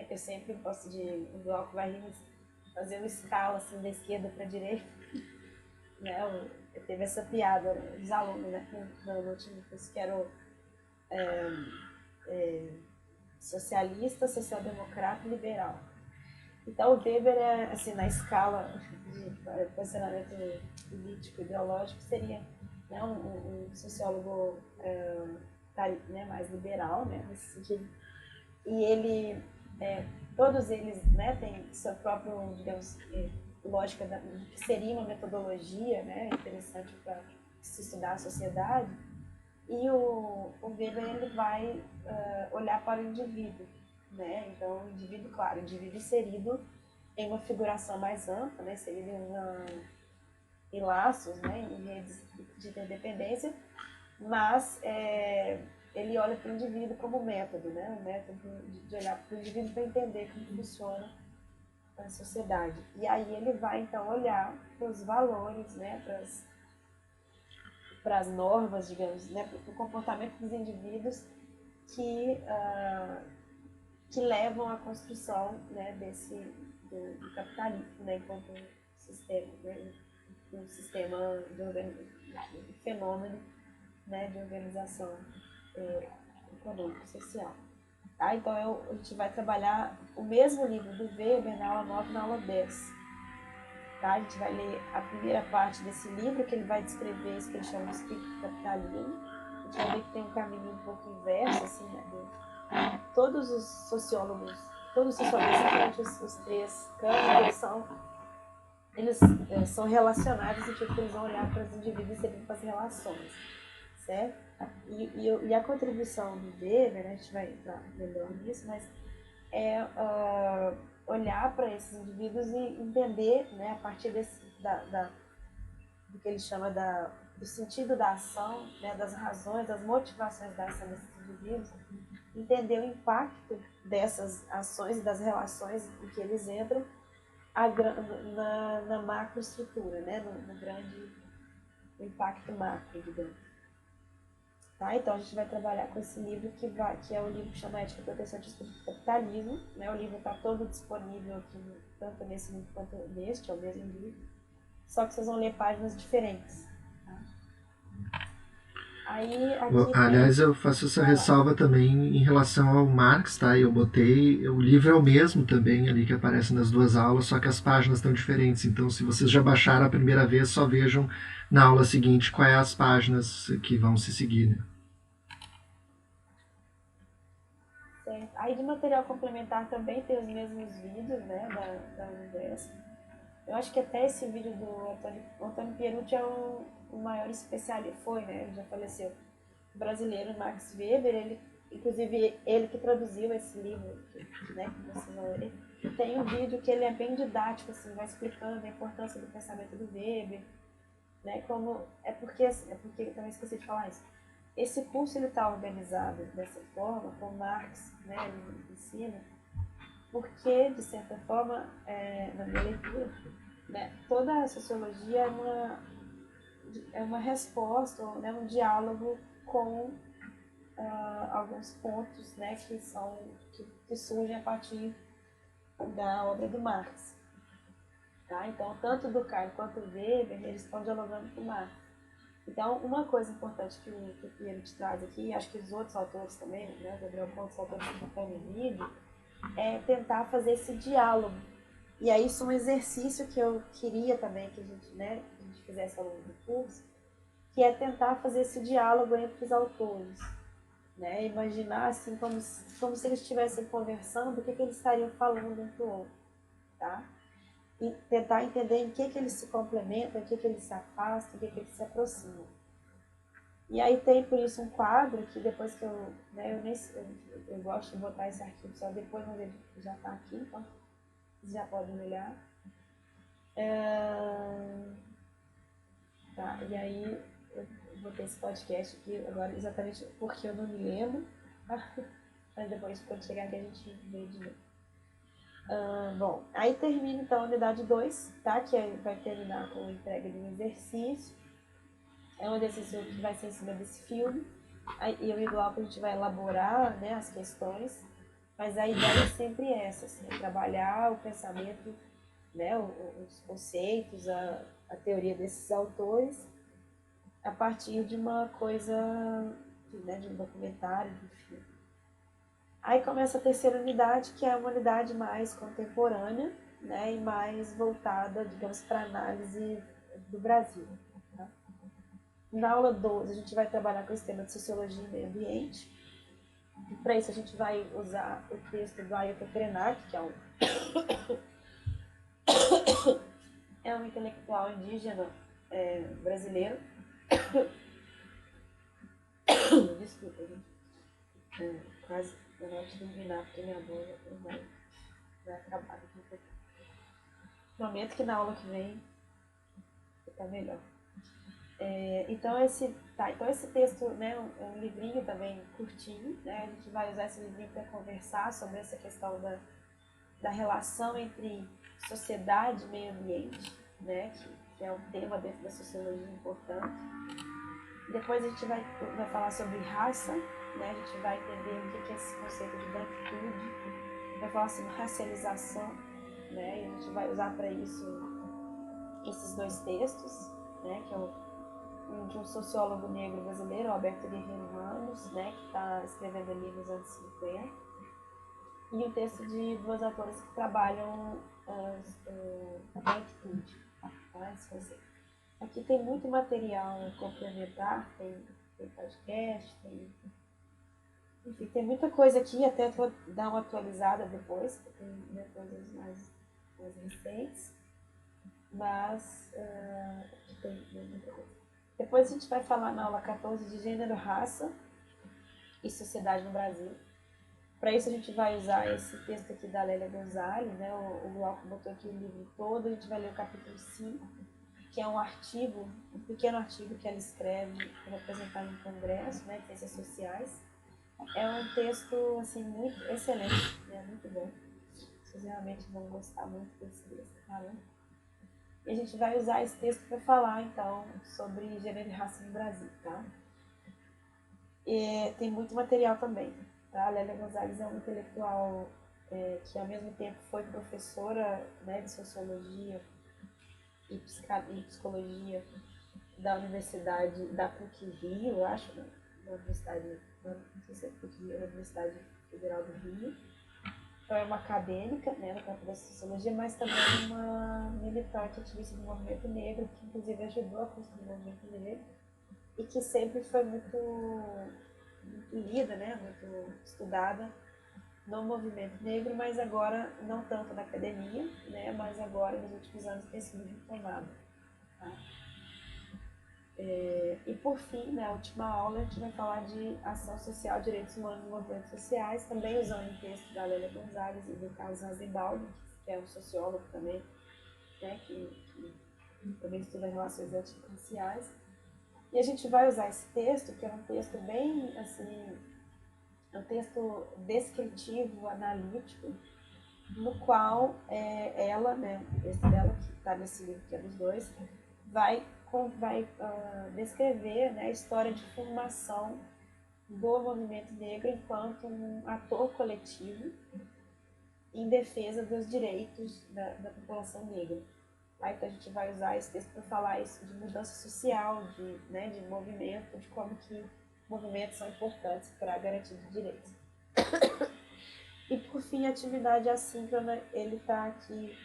eu sempre gosto de, o Glauco vai fazer uma escala assim, da esquerda para a direita. Né? Teve essa piada dos alunos, né, no último curso, que era o socialista, social-democrata e liberal. Então o Weber assim, na escala de posicionamento político ideológico, seria, né, um sociólogo né, mais liberal, né, nesse sentido. E ele, todos eles, né, têm sua própria, digamos, lógica do que seria uma metodologia, né, interessante para se estudar a sociedade. E o Weber, ele vai olhar para o indivíduo, né? Então, o indivíduo, claro, o indivíduo inserido em uma figuração mais ampla, né? Inserido em laços, né? Em redes de interdependência, mas ele olha para o indivíduo como método, né? Um método de olhar para o indivíduo para entender como funciona a sociedade. E aí ele vai, então, olhar para os valores, né? Para as normas, digamos, né, para o comportamento dos indivíduos que levam à construção, né, do capitalismo, né, enquanto um sistema, né, um fenômeno, né, de organização econômica e social. Tá? Então a gente vai trabalhar o mesmo livro do Weber na aula 9 e na aula 10. Tá? A gente vai ler a primeira parte desse livro, que ele vai descrever isso que ele chama de espírito do capitalismo. A gente vai ver que tem um caminho um pouco inverso, assim, né? Todos os sociólogos, principalmente os três campos, eles são relacionados, no tipo que eles vão olhar para os indivíduos e para as relações, certo? E a contribuição do Weber, né, a gente vai entrar melhor nisso, mas olhar para esses indivíduos e entender, né, a partir do que ele chama do sentido da ação, né, das razões, das motivações da ação desses indivíduos, entender o impacto dessas ações e das relações em que eles entram na macroestrutura, né, no grande impacto macro, digamos. Tá? Então a gente vai trabalhar com esse livro que é o livro que chama Ética e Proteção de Espírito do Capitalismo. Né? O livro está todo disponível aqui, tanto nesse livro quanto neste, é o mesmo livro. Só que vocês vão ler páginas diferentes. Tá? Aí, aliás, eu faço essa ressalva também em relação ao Marx, tá? Eu botei, o livro é o mesmo também ali que aparece nas duas aulas, só que as páginas estão diferentes. Então, se vocês já baixaram a primeira vez, só vejam na aula seguinte quais as páginas que vão se seguir, né? Certo. Aí de material complementar também tem os mesmos vídeos, né, da Universo. Eu acho que até esse vídeo do Antônio Pierucci é o maior especialista, né, ele já faleceu, brasileiro, Max Weber, inclusive ele que traduziu esse livro, né, que vocês vão ler. Tem um vídeo que ele é bem didático, assim, vai explicando a importância do pensamento do Weber, né, porque também esqueci de falar isso. Esse curso está organizado dessa forma, com Marx, né, ele ensina, porque, de certa forma, na minha leitura, né, toda a sociologia é uma resposta, né, um diálogo com alguns pontos, né, que surgem a partir da obra do Marx. Tá? Então, tanto do Caio quanto do Weber, eles estão dialogando com o Marx. Então, uma coisa importante que o Piero te traz aqui, acho que os outros autores também, né, o Gabriel Pontes, autores que estão no vídeo, é tentar fazer esse diálogo. E aí, isso é um exercício que eu queria também que a gente fizesse ao longo do curso, que é tentar fazer esse diálogo entre os autores. Né? Imaginar assim, como se eles estivessem conversando, o que eles estariam falando um para o outro. Tá? e tentar entender em que eles se complementam, em que eles se afastam, em que eles se aproximam. E aí tem por isso um quadro que depois que eu, né, eu gosto de botar esse arquivo só depois, mas ele já está aqui, então vocês já podem olhar. Tá, e aí eu botei esse podcast aqui agora exatamente porque eu não me lembro, tá? Mas depois quando chegar aqui a gente vê de novo. Bom, aí termina então a unidade 2, tá? Que vai terminar com a entrega de um exercício. É um exercício que vai ser em cima desse filme. Aí eu e o Glauco a gente vai elaborar, né, as questões, mas a ideia é sempre essa, assim, é trabalhar o pensamento, né, os conceitos, a teoria desses autores a partir de uma coisa, né, de um documentário, de um filme. Aí começa a terceira unidade, que é uma unidade mais contemporânea, né, e mais voltada, digamos, para a análise do Brasil. Tá? Na aula 12, a gente vai trabalhar com esse tema de Sociologia e Meio Ambiente. E para isso, a gente vai usar o texto do Ailton Krenak, que é um intelectual indígena brasileiro. Desculpa, gente. Quase eu vou terminar, porque minha voz vai acabar daqui a pouco. Prometo que na aula que vem vai estar melhor. Então esse texto, né, é um livrinho também curtinho, né? A gente vai usar esse livrinho para conversar sobre essa questão da relação entre sociedade e meio ambiente, né, que é um tema dentro da sociologia importante. Depois a gente vai falar sobre raça, né? A gente vai entender o que é esse conceito de branquitude, vai falar sobre racialização, né? E a gente vai usar para isso esses dois textos, né? Que é de um sociólogo negro brasileiro, Alberto Guerreiro Manos, né? Que está escrevendo ali nos anos 50, e um texto de duas autoras que trabalham a branquitude, tá? Esse conceito. Aqui tem muito material complementar, tem podcast, enfim, tem muita coisa aqui, até vou dar uma atualizada depois, porque tem, né, coisas mais recentes, mas aqui tem muita coisa. Depois a gente vai falar na aula 14 de gênero, raça e sociedade no Brasil. Para isso a gente vai usar esse texto aqui da Lélia Gonzalez, né? O Glauco botou aqui o livro todo, a gente vai ler o capítulo 5, que é um artigo, um pequeno artigo que ela escreve para apresentar em congresso, né, de ciências sociais. É um texto, assim, muito excelente, né, muito bom. Vocês realmente vão gostar muito desse texto, tá, né? E a gente vai usar esse texto para falar, então, sobre gênero e raça no Brasil, tá? E tem muito material também, tá? A Lélia Gonzalez é uma intelectual que, ao mesmo tempo, foi professora, né, de sociologia e psicologia da Universidade da PUC-Rio, eu acho, né? Da Universidade, não sei se é PUC-Rio, da Universidade Federal do Rio. Então é uma acadêmica, né, no campo da sociologia, mas também uma militante ativista do movimento negro, que inclusive ajudou a construir o movimento negro e que sempre foi muito lida, né, muito estudada no movimento negro, mas agora não tanto na academia, né, mas agora nos últimos anos tem sido retomada. Tá? E por fim, na última aula, a gente vai falar de ação social, direitos humanos e movimentos sociais, também usando o texto da Lélia Gonzalez e do Carlos Azenbaldi, que é um sociólogo também, né, que também estuda relações étnico-raciais. E a gente vai usar esse texto, que é um texto bem, assim, é um texto descritivo, analítico, no qual ela, né, o texto dela, que está nesse livro, que é dos dois, vai descrever, né, a história de formação do movimento negro enquanto um ator coletivo em defesa dos direitos da população negra. Aí, então a gente vai usar esse texto para falar isso de mudança social, né, de movimento, de como que movimentos são importantes para a garantia de direitos. E por fim, a atividade assíncrona, ele está aqui,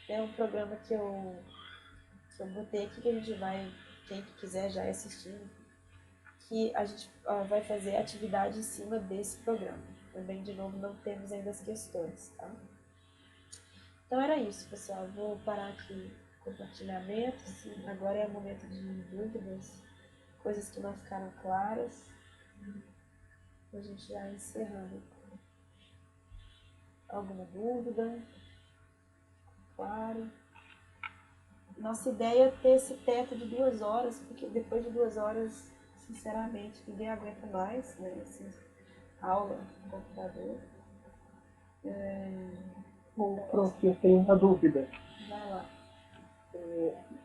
é um programa que eu botei aqui, que a gente vai, quem quiser já assistir, que a gente vai fazer atividade em cima desse programa. Também, de novo, não temos ainda as questões, tá? Então era isso, pessoal. Vou parar aqui o compartilhamento. Assim, agora é o momento de dúvidas, coisas que não ficaram claras. A gente já encerrando. Alguma dúvida? Claro. Nossa ideia é ter esse teto de 2 horas, porque depois de 2 horas, sinceramente, ninguém aguenta mais, né? Assim, aula no computador. Bom, pronto, eu tenho uma dúvida. Vai lá.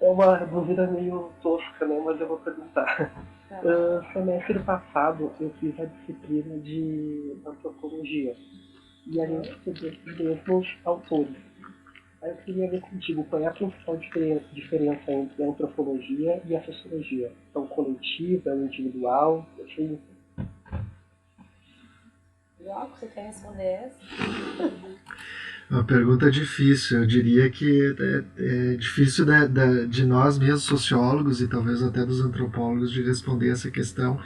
É uma dúvida meio tosca, né? Mas eu vou perguntar. Semestre passado eu fiz a disciplina de antropologia e a gente estudou os mesmos autores. Aí eu queria ver contigo qual é a principal diferença entre a antropologia e a sociologia. É o coletivo, é o individual? Assim. Glauco, você quer responder essa? Uma pergunta difícil. Eu diria que é difícil de nós mesmos, sociólogos e talvez até dos antropólogos, de responder essa questão,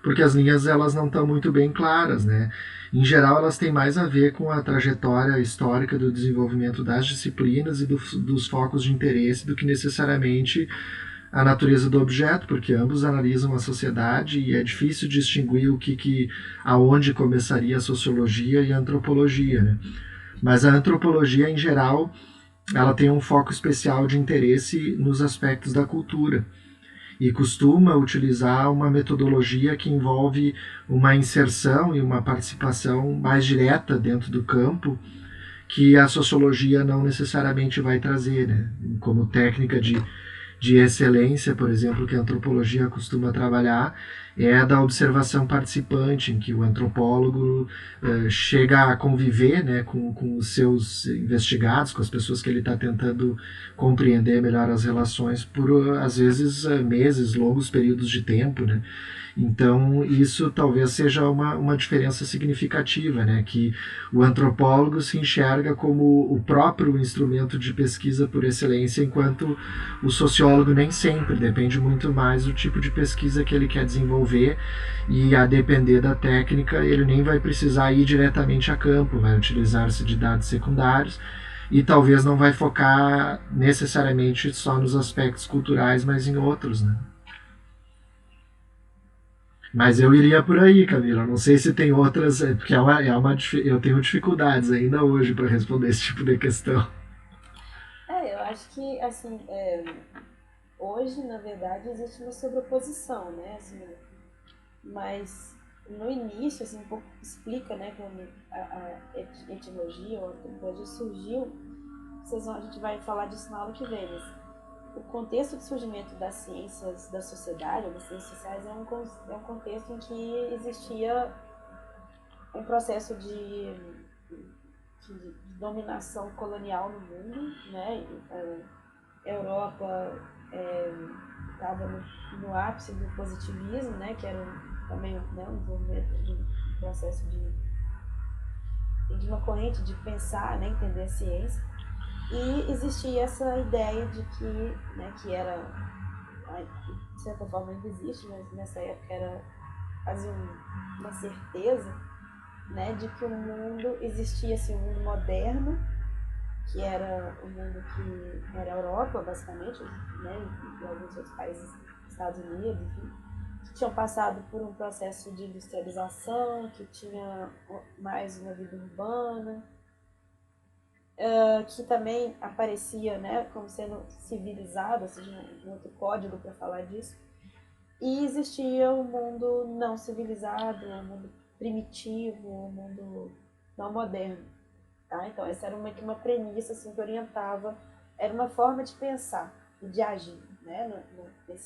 porque as linhas elas não estão muito bem claras, né? Em geral, elas têm mais a ver com a trajetória histórica do desenvolvimento das disciplinas e dos focos de interesse do que necessariamente a natureza do objeto, porque ambos analisam a sociedade e é difícil distinguir aonde começaria a sociologia e a antropologia, né? Mas a antropologia, em geral, ela tem um foco especial de interesse nos aspectos da cultura e costuma utilizar uma metodologia que envolve uma inserção e uma participação mais direta dentro do campo que a sociologia não necessariamente vai trazer, né? Como técnica de excelência, por exemplo, que a antropologia costuma trabalhar, é a da observação participante, em que o antropólogo chega a conviver, né, com os seus investigados, com as pessoas que ele está tentando compreender melhor as relações por, às vezes, meses, longos períodos de tempo, né? Então, isso talvez seja uma diferença significativa, né? Que o antropólogo se enxerga como o próprio instrumento de pesquisa por excelência, enquanto o sociólogo nem sempre, depende muito mais do tipo de pesquisa que ele quer desenvolver, e a depender da técnica, ele nem vai precisar ir diretamente a campo, vai utilizar-se de dados secundários, e talvez não vai focar necessariamente só nos aspectos culturais, mas em outros, né? Mas eu iria por aí, Camila. Não sei se tem outras, porque eu tenho dificuldades ainda hoje para responder esse tipo de questão. Eu acho que, assim, hoje, na verdade, existe uma sobreposição, né? Assim, mas no início, assim, um pouco explica, né, como a etimologia ou a antropologia surgiu. A gente vai falar disso na aula que vem, mas o contexto de surgimento das ciências da sociedade, ou das ciências sociais, é um contexto em que existia um processo de dominação colonial no mundo, né? A Europa estava no ápice do positivismo, né? Que era também, né, um desenvolvimento de um processo de uma corrente de pensar, né, entender a ciência. E existia essa ideia de que, né, que era, de certa forma ainda existe, mas nessa época era quase uma certeza, né, de que o mundo existia, assim, um mundo moderno, que era o mundo que era a Europa, basicamente, né, e alguns outros países, Estados Unidos, enfim, que tinham passado por um processo de industrialização, que tinha mais uma vida urbana, que também aparecia, né, como sendo civilizado, ou seja, um outro código para falar disso. E existia um mundo não civilizado, um mundo primitivo, um mundo não moderno. Tá? Então, essa era uma premissa assim, que orientava, era uma forma de pensar e de agir, né, na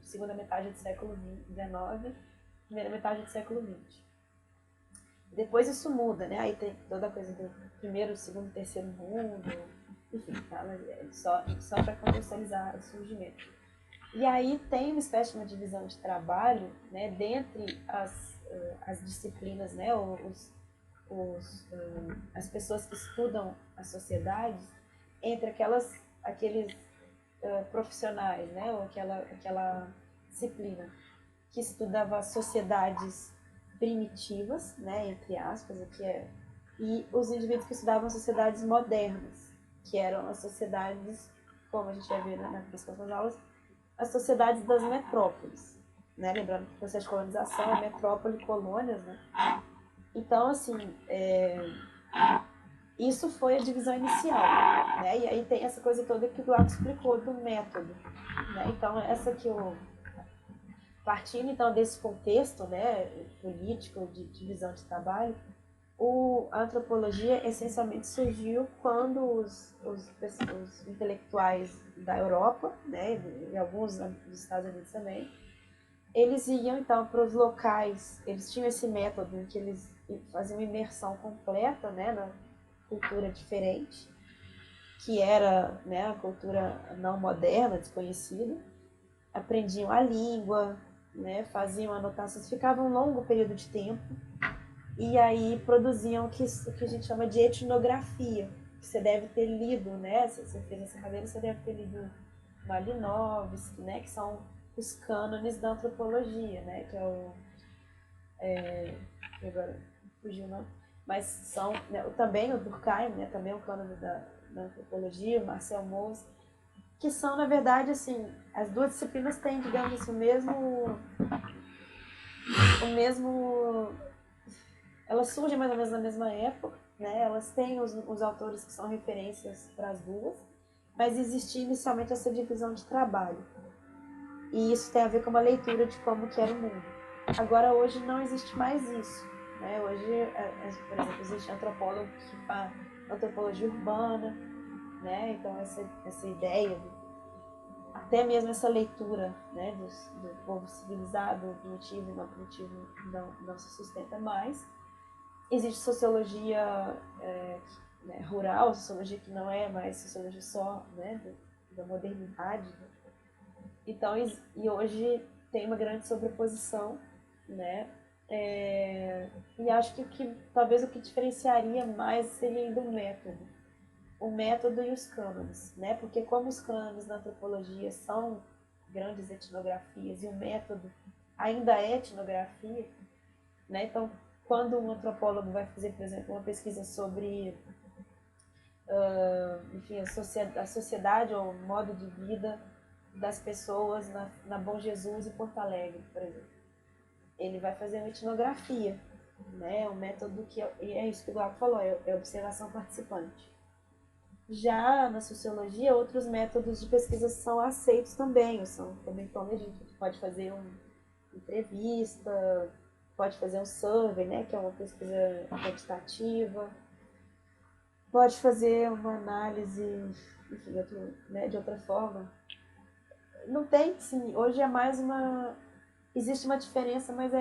segunda metade do século XIX, primeira metade do século XX. Depois isso muda, né? Aí tem toda a coisa do primeiro, segundo, terceiro mundo, enfim, tá? Só para contextualizar o surgimento. E aí tem uma espécie de uma divisão de trabalho, né, dentre as disciplinas, né, as pessoas que estudam as sociedades, entre aqueles profissionais, né, ou aquela disciplina que estudava sociedades primitivas, né, entre aspas, aqui é e os indivíduos que estudavam sociedades modernas, que eram as sociedades, como a gente vai ver nas próximas aulas, as sociedades das metrópoles, né? Lembrando que o processo de colonização é metrópole e colônias, né? Então, assim, isso foi a divisão inicial, né? E aí tem essa coisa toda que o Glauco explicou do método, né? Então, essa que eu... Partindo, então, desse contexto, né, político, de divisão de trabalho, a antropologia essencialmente surgiu quando os intelectuais da Europa, né, e alguns dos Estados Unidos também, eles iam então para os locais, eles tinham esse método em que eles faziam uma imersão completa, né, na cultura diferente, que era, né, a cultura não moderna, desconhecida, aprendiam a língua, né, faziam anotações, ficavam um longo período de tempo, e aí produziam o que a gente chama de etnografia, que você deve ter lido, né? Se você fez essa cadeira, você deve ter lido Malinowski, né? Que são os cânones da antropologia, né? Que é o... agora fugiu o nome. Mas são, né, também o Durkheim, né? Também é um cânone da antropologia, o Marcel Mauss, que são, na verdade, assim, as duas disciplinas têm, digamos assim, o mesmo elas surgem mais ou menos na mesma época, né? Elas têm os autores que são referências para as duas, mas existia inicialmente essa divisão de trabalho. E isso tem a ver com uma leitura de como que era o mundo. Agora, hoje, não existe mais isso, né? Hoje, por exemplo, existe antropólogo que faz antropologia urbana, né? Então, essa ideia, até mesmo essa leitura, né, do povo civilizado, primitivo e não primitivo, não se sustenta mais. Existe sociologia né, rural, sociologia que não é mais sociologia só, né, da modernidade. Então, e hoje tem uma grande sobreposição, né, e acho que talvez o que diferenciaria mais seria ainda o método e os cânones, né, porque como os cânones na antropologia são grandes etnografias e o método ainda é etnografia, né, então quando um antropólogo vai fazer, por exemplo, uma pesquisa sobre enfim, a sociedade ou o modo de vida das pessoas na Bom Jesus e Porto Alegre, por exemplo, ele vai fazer uma etnografia, né? Um método que é isso que o Glauco falou, é observação participante. Já na sociologia, outros métodos de pesquisa são aceitos também, são também tão legítimos. Pode fazer uma entrevista, pode fazer um survey, né, que é uma pesquisa quantitativa, pode fazer uma análise, enfim, de outra forma. Não tem, sim, hoje é mais existe uma diferença, mas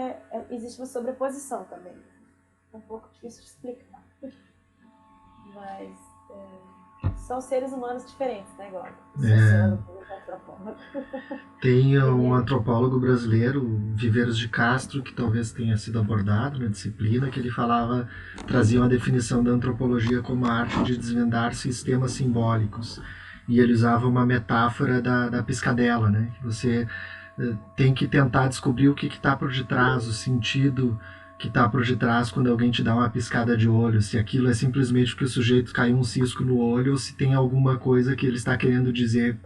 existe uma sobreposição também. É um pouco difícil de explicar. Mas são seres humanos diferentes, né, Glauco? Sociólogo, antropólogo. Tem um antropólogo brasileiro, Viveiros de Castro, que talvez tenha sido abordado na disciplina, que ele trazia uma definição da antropologia como a arte de desvendar sistemas simbólicos. E ele usava uma metáfora da piscadela, né? Que você tem que tentar descobrir o que está por detrás, o sentido que está por detrás quando alguém te dá uma piscada de olho, se aquilo é simplesmente porque o sujeito caiu um cisco no olho ou se tem alguma coisa que ele está querendo dizer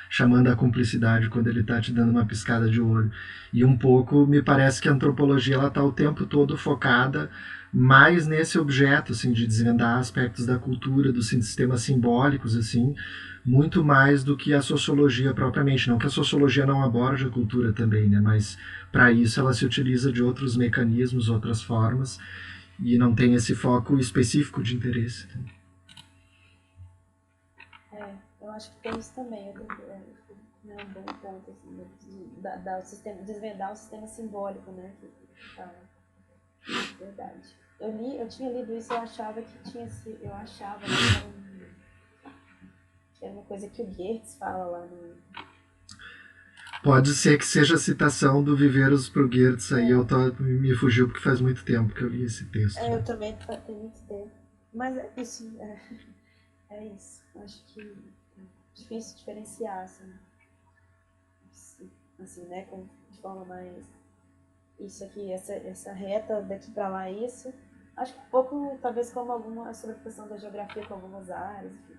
chamando a cumplicidade quando ele está te dando uma piscada de olho. E um pouco me parece que a antropologia está o tempo todo focada mais nesse objeto, assim, de desvendar aspectos da cultura, dos sistemas simbólicos, assim, muito mais do que a sociologia propriamente. Não que a sociologia não aborde a cultura também, né? Mas para isso ela se utiliza de outros mecanismos, outras formas, e não tem esse foco específico de interesse. Eu acho que tem isso também. É um bom ponto, assim, desvendar o sistema simbólico, né? Verdade. Eu tinha lido isso, eu achava que era uma coisa que o Geertz fala lá no... Pode ser que seja a citação do Viveiros pro Geertz, aí me fugiu porque faz muito tempo que eu li esse texto. Eu também tem muito tempo. Mas é isso, é isso. Acho que é difícil diferenciar, assim, né, de forma mais... Isso aqui, essa reta daqui para lá, isso. Acho que um pouco, talvez, como alguma sobreposição da geografia com algumas áreas. Enfim.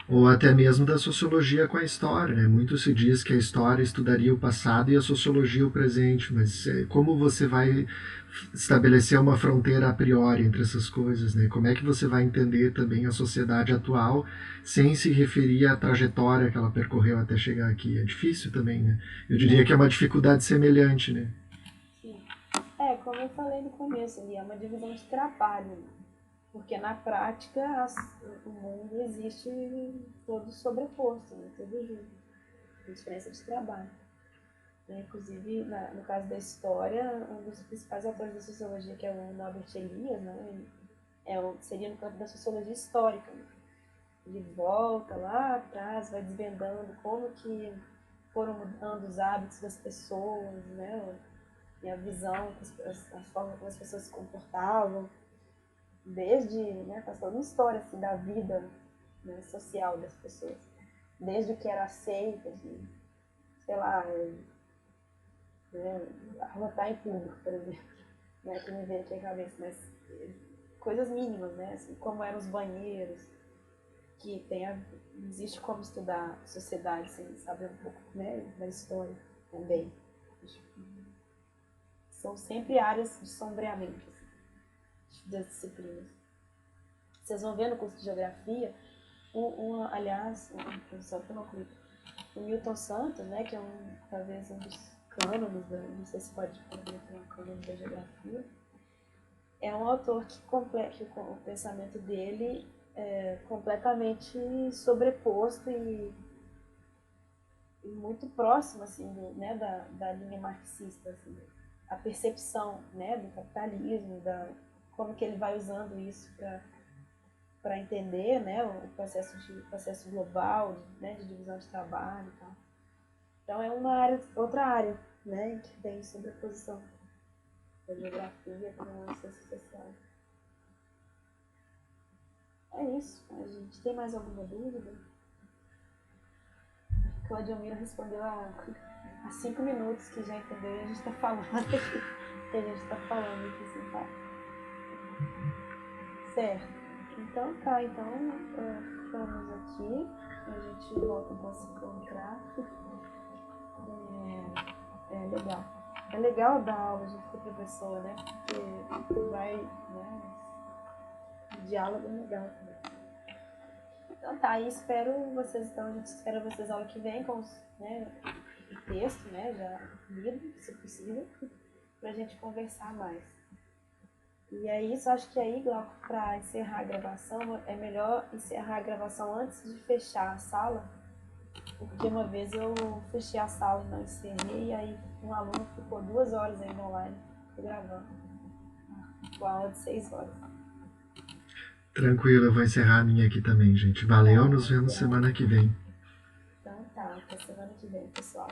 Ou até mesmo da sociologia com a história, né? Muito se diz que a história estudaria o passado e a sociologia o presente, mas como você vai estabelecer uma fronteira a priori entre essas coisas, né? Como é que você vai entender também a sociedade atual sem se referir à trajetória que ela percorreu até chegar aqui? É difícil também, né? Eu diria que é uma dificuldade semelhante, né? Sim. Como eu falei no começo, é uma divisão de trabalho, né? Porque na prática o mundo existe todo sobreposto, né? Todo junto. A diferença de trabalho. Inclusive, no caso da história, um dos principais autores da sociologia, que é o Norbert Elias, né? Seria no campo da sociologia histórica. Né? Ele volta lá atrás, vai desvendando como que foram mudando os hábitos das pessoas, né? E a visão, a forma como as pessoas se comportavam. Desde, né, passando uma história assim, da vida, né, social das pessoas, desde o que era aceito, assim, sei lá, arrotar em público, por exemplo, né, que me veio aqui a cabeça, mas coisas mínimas, né, assim, como eram os banheiros, que existe como estudar sociedade sem saber um pouco, né, da história também. São sempre áreas de sombreamento das disciplinas. Vocês vão ver no curso de geografia, aliás, só para não o Milton Santos, né, que é talvez um dos cânones, não sei se pode dizer que é um cânone da geografia, é um autor que o pensamento dele é completamente sobreposto e muito próximo assim, né, da linha marxista, assim, a percepção, né, do capitalismo, como que ele vai usando isso para entender, né, o processo global, né, de divisão de trabalho e tal. Então é outra área, né, que tem sobreposição da geografia com a ciência social. É isso. A gente tem mais alguma dúvida? Claudia Mira respondeu há 5 minutos que já entendeu e a gente está falando aqui. Assim, tá? Certo. Então tá, ficamos aqui. A gente volta para se encontrar. É legal. É legal dar aula junto com o professor, né? Porque vai, né? O diálogo é legal também. Então tá, e espero vocês, a gente espera vocês aula que vem com né, o texto, né? Já lido, se possível, pra gente conversar mais. E é isso, acho que aí, Glauco, para encerrar a gravação, é melhor encerrar a gravação antes de fechar a sala, porque uma vez eu fechei a sala e não encerrei, e aí um aluno ficou 2 horas ainda online gravando, com a aula de 6 horas. Tranquilo, eu vou encerrar a minha aqui também, gente. Valeu, nos vemos semana que vem. Então tá, até semana que vem, pessoal.